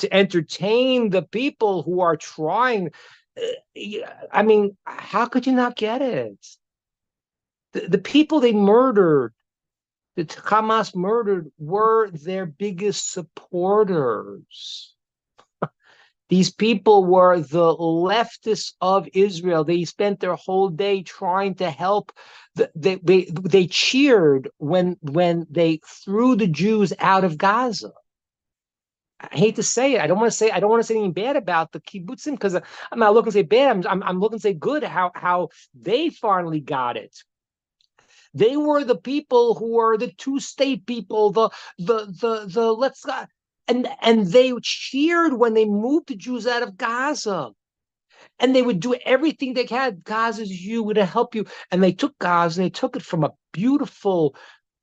to entertain the people who are trying. I mean, how could you not get it? The people they murdered, that Hamas murdered, were their biggest supporters. These people were the leftists of Israel. They spent their whole day trying to help. They cheered when they threw the Jews out of Gaza. I hate to say it. I don't want to say anything bad about the kibbutzim, because I'm not looking to say bad. I'm looking to say good. How they finally got it. They were the people who were the two-state people. And they cheered when they moved the Jews out of Gaza. And they would do everything they had. Gaza's you, we're going to help you. And they took Gaza, and they took it from a beautiful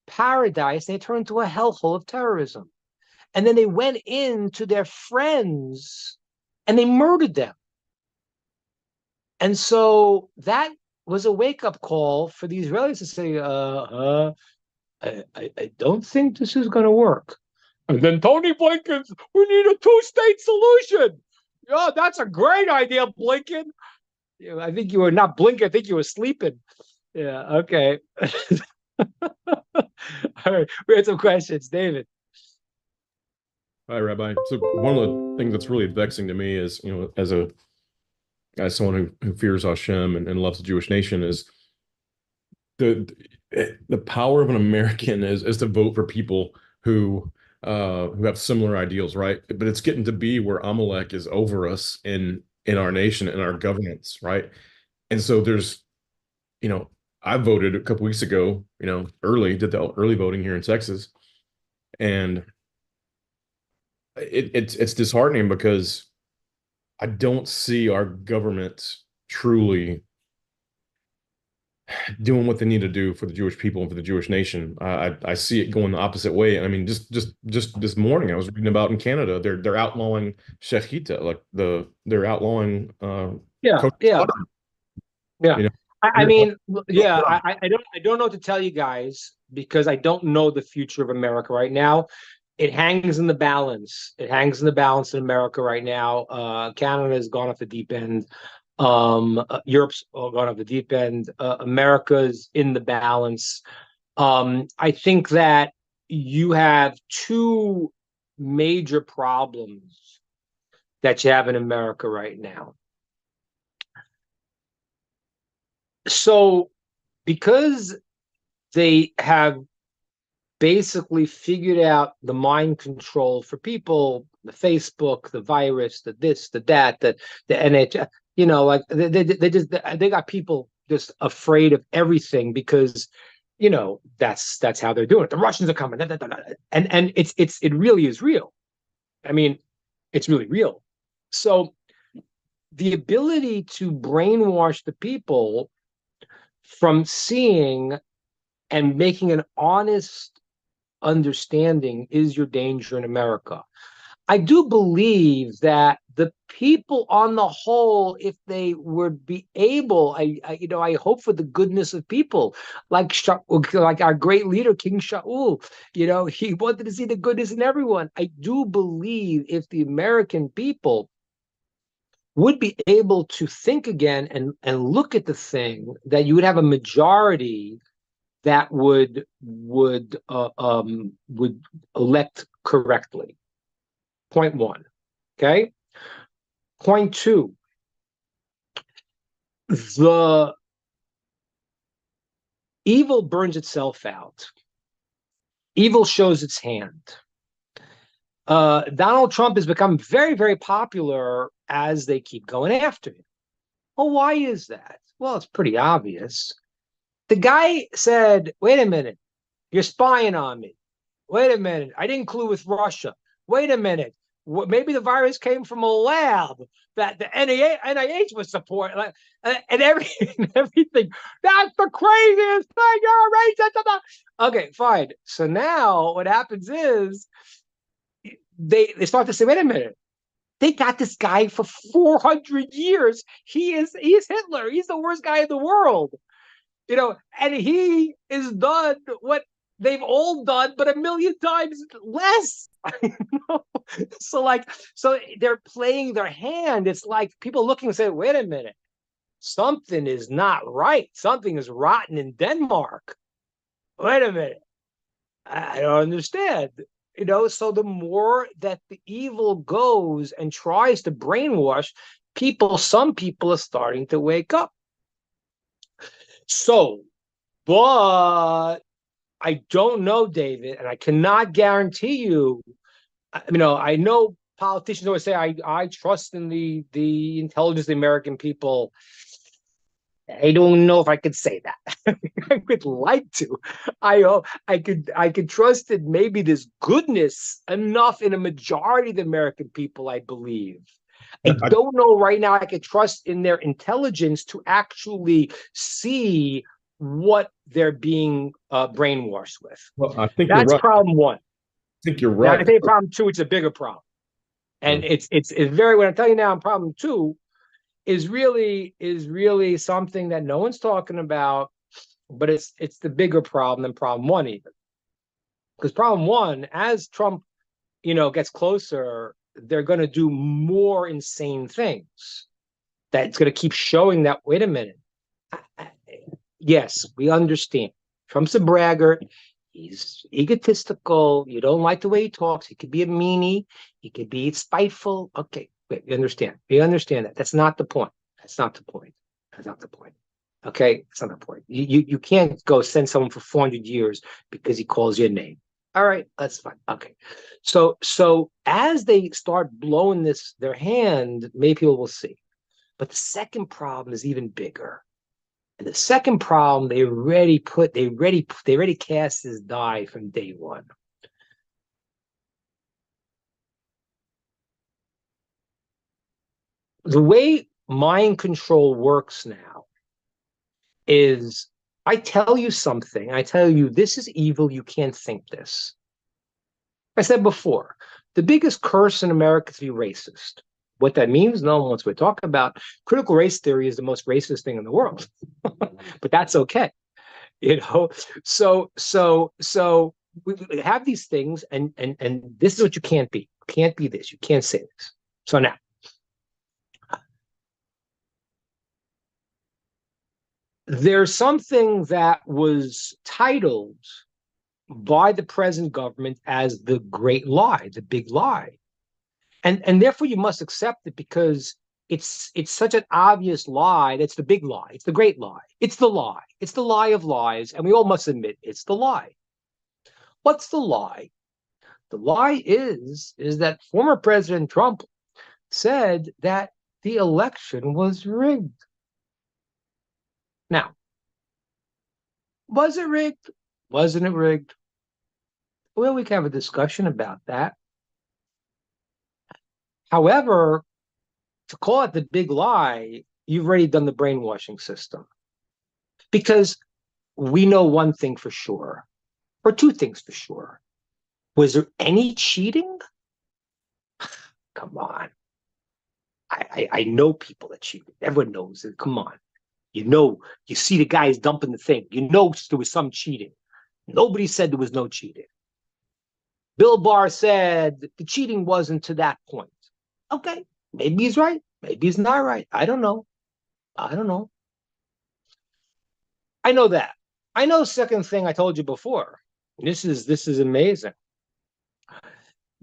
paradise, and they turned it into a hellhole of terrorism. And then they went into their friends, and they murdered them. And so that was a wake-up call for the Israelis to say, I don't think this is going to work. And then Tony Blinken's, we need a two-state solution. Yeah, that's a great idea, Blinken. I think you were not blinking. I think you were sleeping. Yeah, okay. All right, we had some questions. David. Hi, Rabbi. So one of the things that's really vexing to me is, as someone who fears Hashem and loves the Jewish nation, is the power of an American is to vote for people who have similar ideals, right? But it's getting to be where Amalek is over us in our nation, in our governance, right? And so there's, I voted a couple weeks ago, did the early voting here in Texas, and it's disheartening because I don't see our government truly doing what they need to do for the Jewish people and for the Jewish nation. I see it going the opposite way. I mean, just this morning, I was reading about in Canada, they're outlawing shechita, like they're outlawing. Yeah. I don't know what to tell you guys because I don't know the future of America right now. It hangs in the balance. It hangs in the balance in America right now. Canada has gone off the deep end. Europe's gone off the deep end. America's in the balance. I think that you have two major problems that you have in America right now. So, because they have basically figured out the mind control for people, the Facebook, the virus, the this, the that, the NHS, like they got people just afraid of everything because, that's how they're doing it. The Russians are coming, and it really is real. I mean, it's really real. So the ability to brainwash the people from seeing and making an honest understanding is your danger in America. I do believe that the people on the whole, if they would be able, I hope for the goodness of people, like our great leader, King Shaul, he wanted to see the goodness in everyone. I do believe if the American people would be able to think again and look at the thing, that you would have a majority that would elect correctly. Point one. Okay. Point two. The evil burns itself out. Evil shows its hand. Donald Trump has become very, very popular as they keep going after him. Well, why is that? Well, it's pretty obvious. The guy said, wait a minute, you're spying on me. Wait a minute, I didn't collude with Russia. Wait a minute, maybe the virus came from a lab that the NIH was supporting, and everything. That's the craziest thing, you're racist. Okay, fine. So now what happens is they start to say, wait a minute, they got this guy for 400 years. He's Hitler. He's the worst guy in the world. And he is done what they've all done, but 1,000,000 times less. So they're playing their hand. It's like people looking and say, wait a minute, something is not right. Something is rotten in Denmark. Wait a minute. I don't understand. So the more that the evil goes and tries to brainwash people, some people are starting to wake up. So, but I don't know, David, and I cannot guarantee you. I know politicians always say, I trust in the intelligence of the American people. I don't know if I could say that. I would like to. I could trust that maybe there's goodness enough in a majority of the American people, I believe. I don't know right now I could trust in their intelligence to actually see what they're being brainwashed with. Well, I think that's you're right. Problem one. I think you're right. Now, I think problem two, it's a bigger problem. And it's very, when I tell you now, problem two, is really something that no one's talking about, but it's the bigger problem than problem one even. Because problem one, as Trump, gets closer, they're going to do more insane things. That's going to keep showing that, wait a minute. Yes, we understand. Trump's a braggart. He's egotistical. You don't like the way he talks. He could be a meanie. He could be spiteful. Okay, wait, we understand. We understand that. That's not the point. That's not the point. That's not the point. Okay, that's not the point. You can't go send someone for 400 years because he calls you a name. All right, that's fine. Okay, so as they start blowing their hand, maybe people will see. But the second problem is even bigger. And the second problem, they already cast this die from day one. The way mind control works now is I tell you something, I tell you this is evil, you can't think this. I said before, the biggest curse in America is to be racist. What that means, no one wants to talk about. Critical race theory is the most racist thing in the world, but that's okay, So we have these things, and this is what you can't be. You can't be this. You can't say this. So now, there's something that was titled by the present government as the great lie, the big lie. And therefore you must accept it because it's such an obvious lie. That's the big lie. It's the great lie. It's the lie. It's the lie of lies. And we all must admit it's the lie. What's the lie? The lie is that former President Trump said that the election was rigged. Now, was it rigged? Wasn't it rigged? Well, we can have a discussion about that. However, to call it the big lie, you've already done the brainwashing system. Because we know one thing for sure, or two things for sure. Was there any cheating? Come on. I know people that cheated. Everyone knows it. Come on. You see the guys dumping the thing. There was some cheating. Nobody said there was no cheating. Bill Barr said the cheating wasn't to that point. Okay, maybe he's right. Maybe he's not right. I don't know. I know that. I know the second thing I told you before. This is amazing.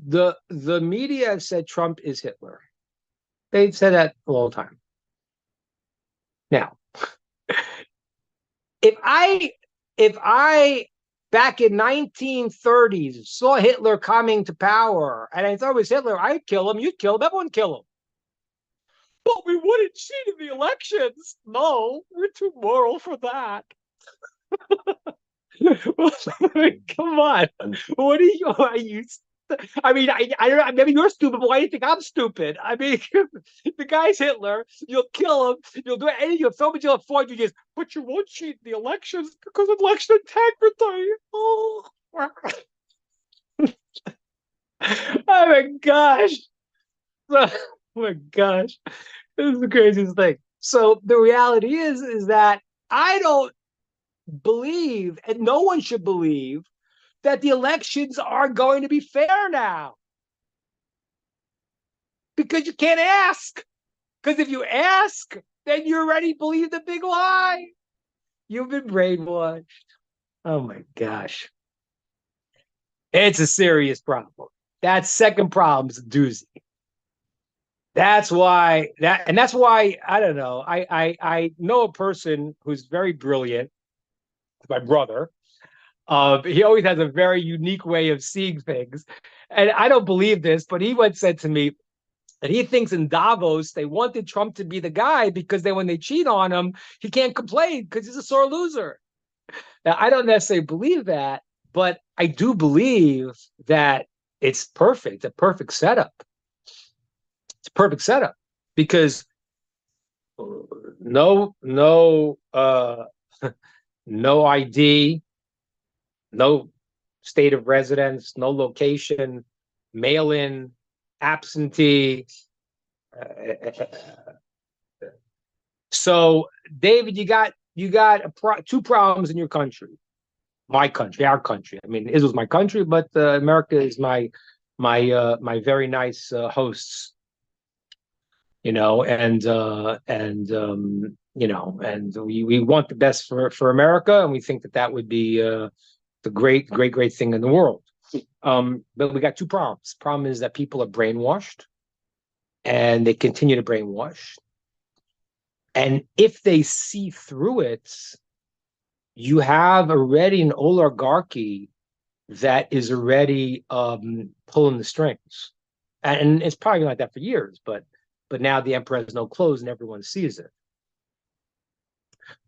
The media have said Trump is Hitler. They've said that a long time. Now, if I back in 1930s saw Hitler coming to power and I thought it was Hitler, I'd kill him, you'd kill him, everyone kill him. But we wouldn't cheat in the elections. No, we're too moral for that. Come on. What are you? I mean, I don't know. Maybe you're stupid, but why do you think I'm stupid? I mean, the guy's Hitler. You'll kill him. You'll do anything. You'll throw him in jail for 400 years, but you won't cheat in the elections because of election integrity. Oh, oh my gosh. Oh my gosh. This is the craziest thing. So the reality is that I don't believe, and no one should believe, that the elections are going to be fair now. Because you can't ask. Because if you ask, then you already believe the big lie. You've been brainwashed. Oh my gosh. It's a serious problem. That second problem is a doozy. That's why I don't know. I know a person who's very brilliant, my brother. He always has a very unique way of seeing things. And I don't believe this, but he once said to me that he thinks in Davos, they wanted Trump to be the guy because then when they cheat on him, he can't complain because he's a sore loser. Now, I don't necessarily believe that, but I do believe that it's perfect, a perfect setup. It's a perfect setup because no ID, no state of residence, no location, mail-in, absentee, So, David, you got two problems in your country, my country, our country. I mean, Israel's my country, but America is my very nice hosts, and we want the best for America, and we think that would be the great thing in the world. But we got two problems. Problem is that people are brainwashed, and they continue to brainwash. And if they see through it, you have already an oligarchy that is already pulling the strings. And it's probably been like that for years, but now the emperor has no clothes and everyone sees it.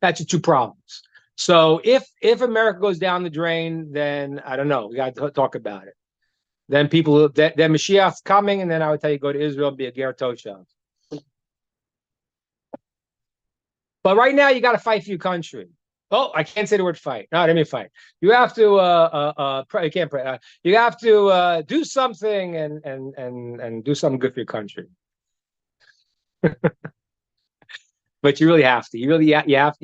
That's your two problems. So if America goes down the drain, then I don't know. We got to talk about it. Then then Mashiach's coming, and then I would tell you go to Israel and be a ger toshav. But right now you got to fight for your country. Oh, I can't say the word fight. No, I didn't mean fight. You have to pray. You can't pray. You have to do something and do something good for your country. But you really have to. You have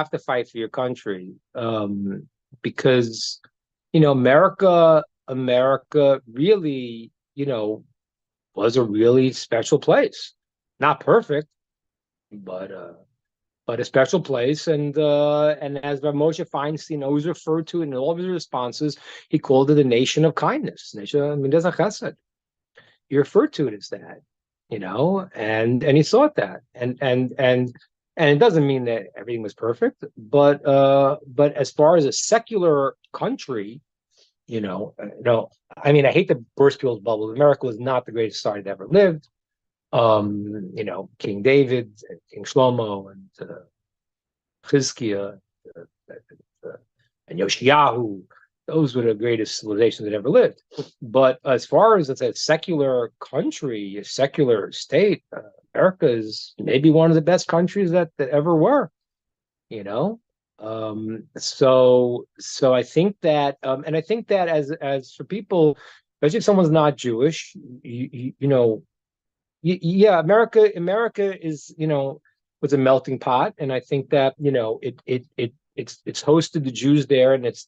to fight for your country, because America really was a really special place. Not perfect, but a special place. And as Moshe Feinstein always referred to in all of his responses, he called it a nation of kindness. Nation, I mean, there's a chesed. He referred to it as that, and he thought that, and it doesn't mean that everything was perfect, but as far as a secular country, I mean, I hate to burst people's bubbles. America was not the greatest society that ever lived. King David, and King Shlomo, and Chizkiah, and Yoshiyahu, those were the greatest civilizations that ever lived. But as far as a secular country, a secular state, America is maybe one of the best countries that ever were. So I think that, and I think that as for people, especially if someone's not Jewish, yeah, America is was a melting pot, and I think that it's hosted the Jews there, and it's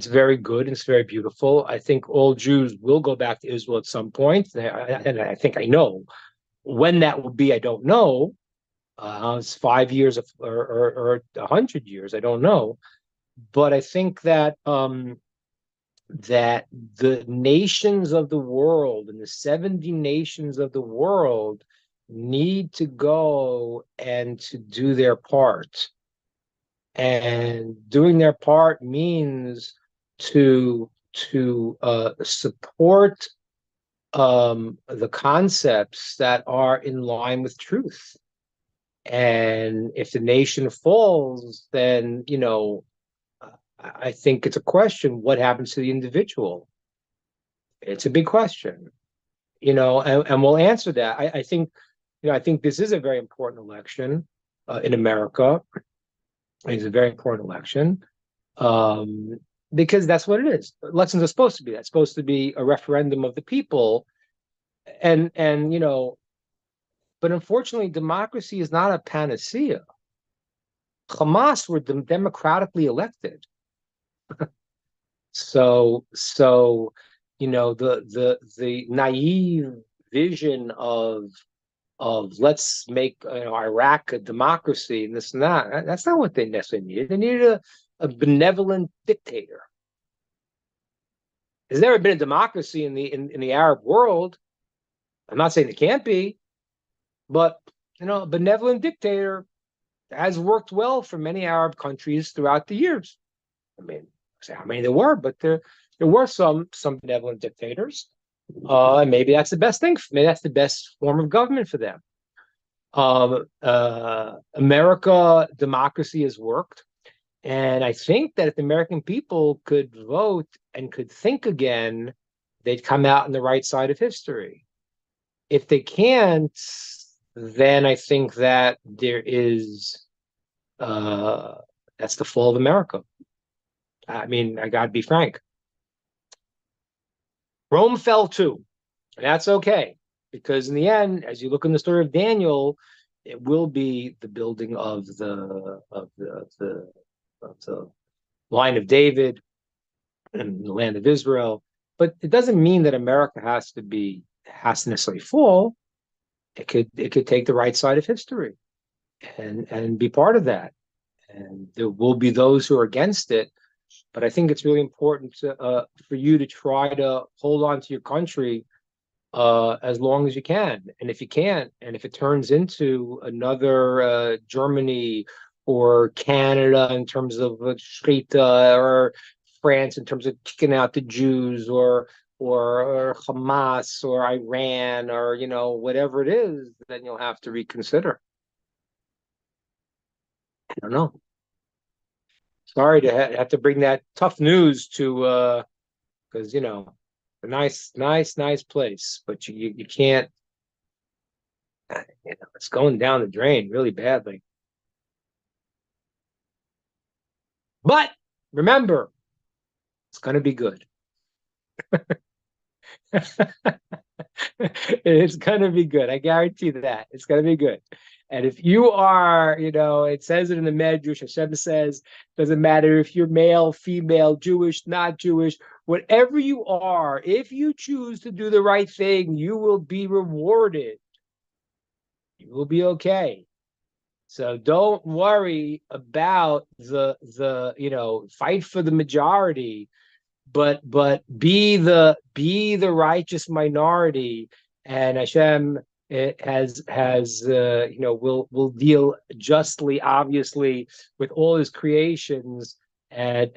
very good and it's very beautiful. I think all Jews will go back to Israel at some point, and I think I know when that will be. I don't know. It's 5 years or 100 years. I don't know, but I think that that the nations of the world and the 70 nations of the world need to go and to do their part. And doing their part means to support the concepts that are in line with truth. And if the nation falls, then I think it's a question: what happens to the individual? It's a big question, and we'll answer that. I think this is a very important election in America. It's a very important election because that's what it is. Elections are supposed to be that. It's supposed to be a referendum of the people, and but unfortunately, democracy is not a panacea. Hamas were democratically elected. So the naive vision of let's make Iraq a democracy and this and that, that's not what they necessarily needed. They needed a benevolent dictator. There's never been a democracy in the Arab world. I'm not saying it can't be, but a benevolent dictator has worked well for many Arab countries throughout the years. I mean, I say how many there were, but there were some benevolent dictators, and maybe that's the best thing. Maybe that's the best form of government for them. America, democracy has worked, and I think that if the American people could vote and could think again, they'd come out on the right side of history. If they can't, then I think that there is that's the fall of America. I mean, I gotta be frank. Rome fell too, and that's okay, because in the end, as you look in the story of Daniel, it will be the building of the line of David and the land of Israel. But it doesn't mean that America has to necessarily fall. It could take the right side of history and be part of that. And there will be those who are against it. But I think it's really important for you to try to hold on to your country as long as you can. And if you can't, and if it turns into another Germany or Canada in terms of Shrita, or France in terms of kicking out the Jews, or Hamas or Iran, or whatever it is, then you'll have to reconsider. I don't know. Sorry to have to bring that tough news to because a nice place, but you can't. It's going down the drain really badly. But remember, it's going to be good. It's going to be good. I guarantee that. It's going to be good. And if you are, it says it in the Medrash, Hashem says, doesn't matter if you're male, female, Jewish, not Jewish, whatever you are, if you choose to do the right thing, you will be rewarded. You will be okay. So don't worry about the fight for the majority, but be the righteous minority, and Hashem will deal justly, obviously, with all his creations, and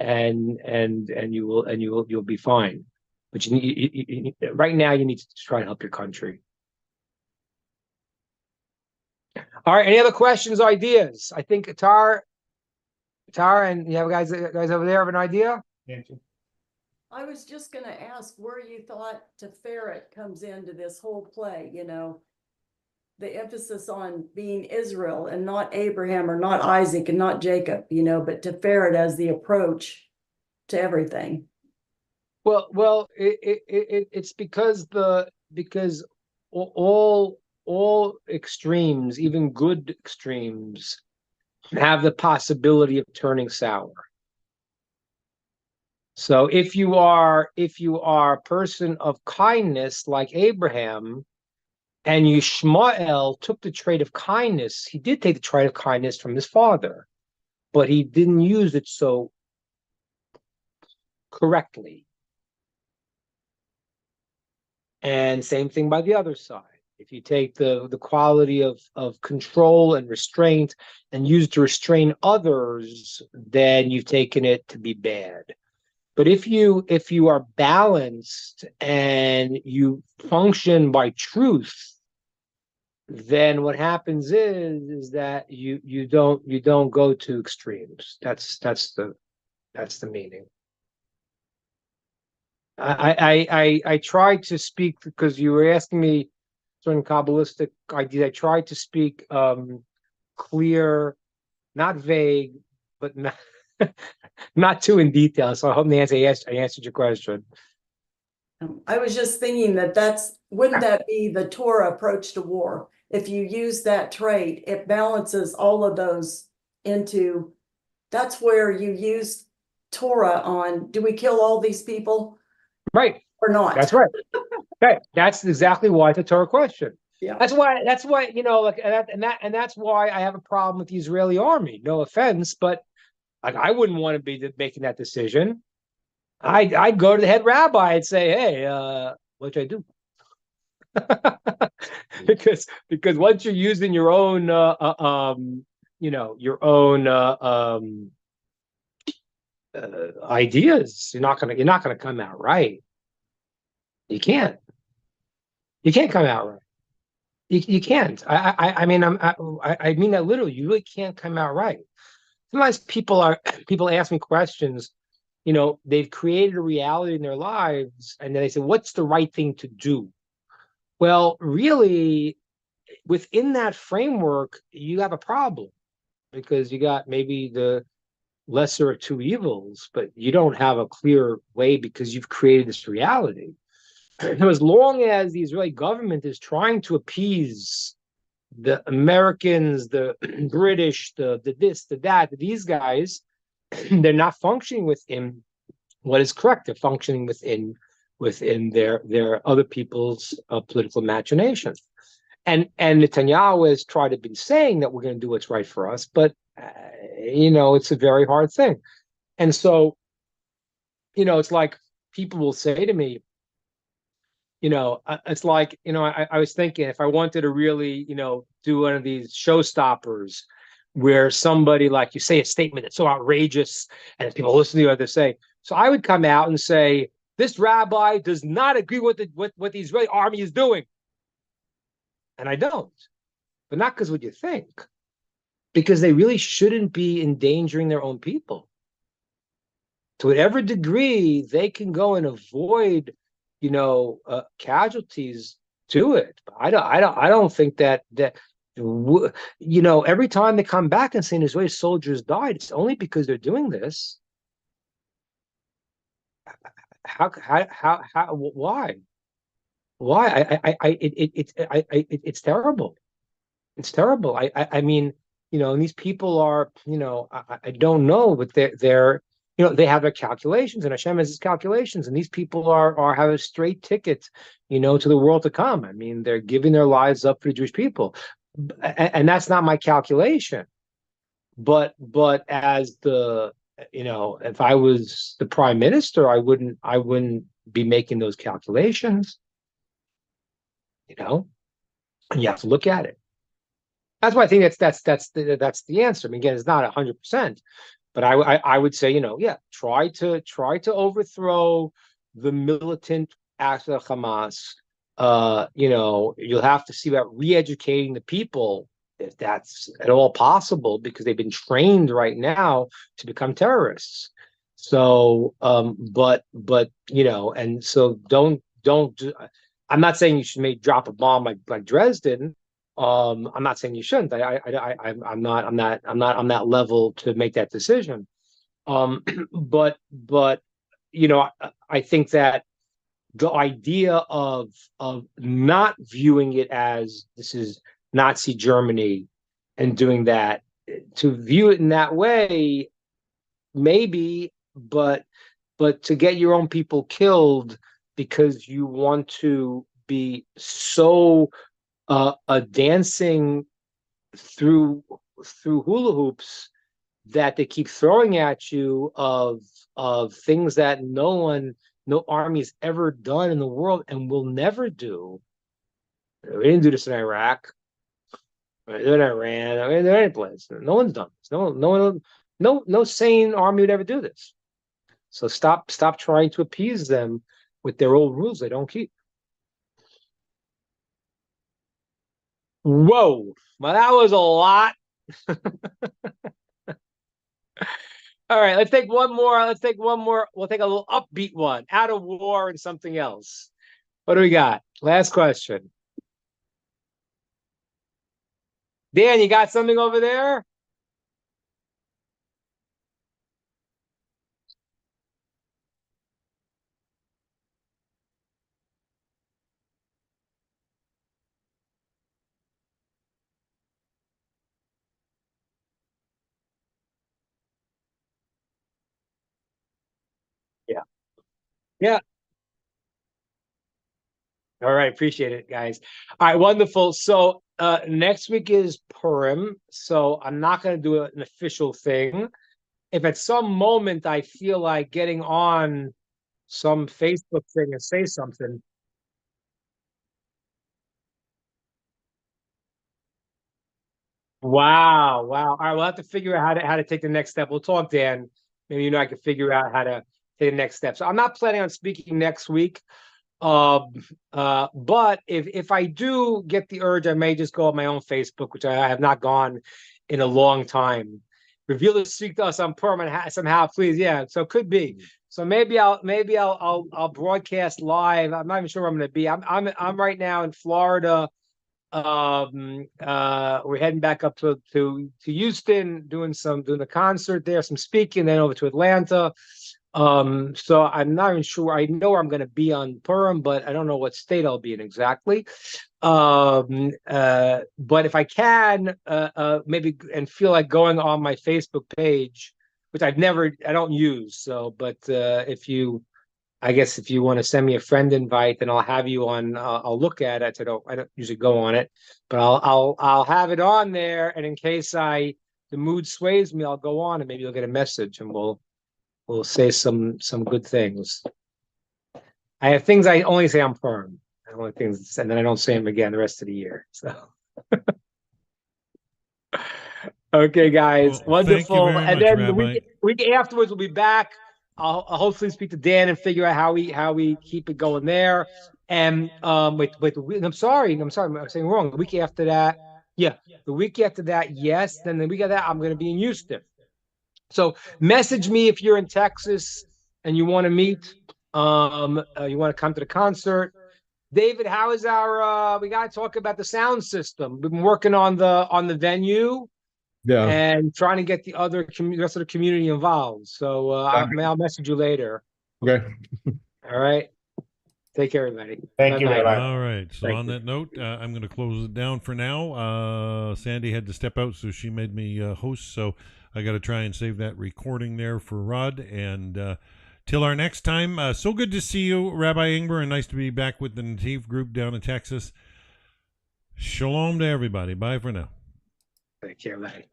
you'll be fine. But you right now you need to try to help your country. All right. Any other questions, ideas? I think Tar, and you have guys over there have an idea? I was just going to ask where you thought Teferet comes into this whole play, the emphasis on being Israel and not Abraham or not Isaac and not Jacob, but Teferet as the approach to everything. Well, it's because all extremes, even good extremes, have the possibility of turning sour. So if you are a person of kindness like Abraham, and Yishmael took the trait of kindness, he did take the trait of kindness from his father, but he didn't use it so correctly. And same thing by the other side. If you take the quality of control and restraint and use to restrain others, then you've taken it to be bad. But if you are balanced and you function by truth, then what happens is that you don't go to extremes. That's the meaning. I tried to speak, because you were asking me certain Kabbalistic ideas. I tried to speak clear, not vague, but not too in detail. So I hope I answered your question. I was just thinking wouldn't that be the Torah approach to war? If you use that trait, it balances all of those into, that's where you use Torah on, do we kill all these people? Right. Or not? That's right. Okay. That's exactly why it's a Torah question. Yeah. That's why, and that's why I have a problem with the Israeli army. No offense, but I wouldn't want to be making that decision. I'd go to the head rabbi and say, hey, what should I do? because once you're using your own ideas, you're not gonna come out right. You can't come out right. You can't. I mean that literally. You really can't come out right. Sometimes people ask me questions. They've created a reality in their lives, and then they say, what's the right thing to do? Well, really, within that framework, you have a problem, because you got maybe the lesser of two evils, but you don't have a clear way, because you've created this reality. So as long as the Israeli government is trying to appease the Americans, the British, the this, the that, these guys, they're not functioning within what is correct. They're functioning within their other people's political machinations. And Netanyahu has tried to be saying that we're going to do what's right for us, but it's a very hard thing. And so, it's like people will say to me, it's like, I was thinking if I wanted to really, do one of these showstoppers where somebody, like, you say a statement that's so outrageous and people listen to you, what they say. So I would come out and say, this rabbi does not agree with what the Israeli army is doing. And I don't, but not because what you think, because they really shouldn't be endangering their own people. To whatever degree they can go and avoid, casualties, do it. But I don't think that every time they come back and say Israeli soldiers died, it's only because they're doing this. Why? It's terrible. It's terrible. I mean, and these people are, I don't know, but they're they have their calculations, and Hashem has his calculations, and these people have a straight ticket, to the world to come. I mean, they're giving their lives up for the Jewish people, and that's not my calculation. But as if I was the prime minister, I wouldn't be making those calculations. And you have to look at it. That's why I think that's the answer. I mean, again, it's not 100%, but I would say, try to overthrow the militant acts of Hamas. You'll have to see about re-educating the people, if that's at all possible, because they've been trained right now to become terrorists. So, and so don't. I'm not saying you should drop a bomb like Dresden. I'm not saying you shouldn't. I'm not on that level to make that decision. But I think that the idea of not viewing it as this is Nazi Germany and doing that, to view it in that way, maybe, but to get your own people killed because you want to be so dancing through hula hoops that they keep throwing at you of things that no army has ever done in the world and will never do. We didn't do this in Iraq. We didn't do it in Iran. We didn't do it any place. No one's done this. No sane army would ever do this. So stop trying to appease them with their old rules they don't keep. Whoa, well, that was a lot. All right, let's take one more. We'll take a little upbeat one, out of war and something else. What do we got? Last question. Dan, you got something over there? Yeah. Yeah. All right, appreciate it, guys. All right, wonderful. So next week is Purim, so I'm not going to do an official thing. If at some moment I feel like getting on some Facebook thing and say something. Wow. All right, we'll have to figure out how to take the next step. We'll talk, Dan. Maybe I can figure out how to take the next step. So I'm not planning on speaking next week. But if I do get the urge, I may just go on my own Facebook, which I have not gone in a long time. Reveal the secret to us on Purim somehow, please. Yeah, so it could be. So maybe I'll broadcast live. I'm not even sure where I'm going to be. I'm right now in Florida. We're heading back up to Houston, doing a concert there, some speaking, then over to Atlanta. So I'm not even sure. I know where I'm going to be on Purim, but I don't know what state I'll be in exactly. But if I can, maybe and feel like going on my Facebook page, which I don't use. So, but I guess if you want to send me a friend invite, then I'll have you on. I'll look at it. I don't usually go on it, but I'll have it on there. And in case the mood sways me, I'll go on and maybe you'll get a message and we'll say some good things. I have things I only say I'm firm. I only things, and then I don't say them again the rest of the year. So, okay, guys, Well, thank you wonderful. very And much, then the Rabbi. week afterwards, we'll be back. I'll hopefully speak to Dan and figure out how we keep it going there. And wait, I'm sorry, I'm saying wrong. The week after that, yeah, the week after that, yes. Then the week after that, I'm going to be in Houston. So message me if you're in Texas and you want to meet. You want to come to the concert. David, how is our? We got to talk about the sound system. We've been working on the venue Yeah. and trying to get the rest of the community involved. So I'll message you later. Okay. All right. Take care, everybody. Thank you, Bye-bye. Rabbi. All right. So Thank on you. that note, I'm going to close it down for now. Sandy had to step out, so she made me host. So I got to try and save that recording there for Rod. And till our next time, so good to see you, Rabbi Ingber, and nice to be back with the Netiv group down in Texas. Shalom to everybody. Bye for now. Take care, everybody.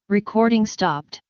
Recording stopped.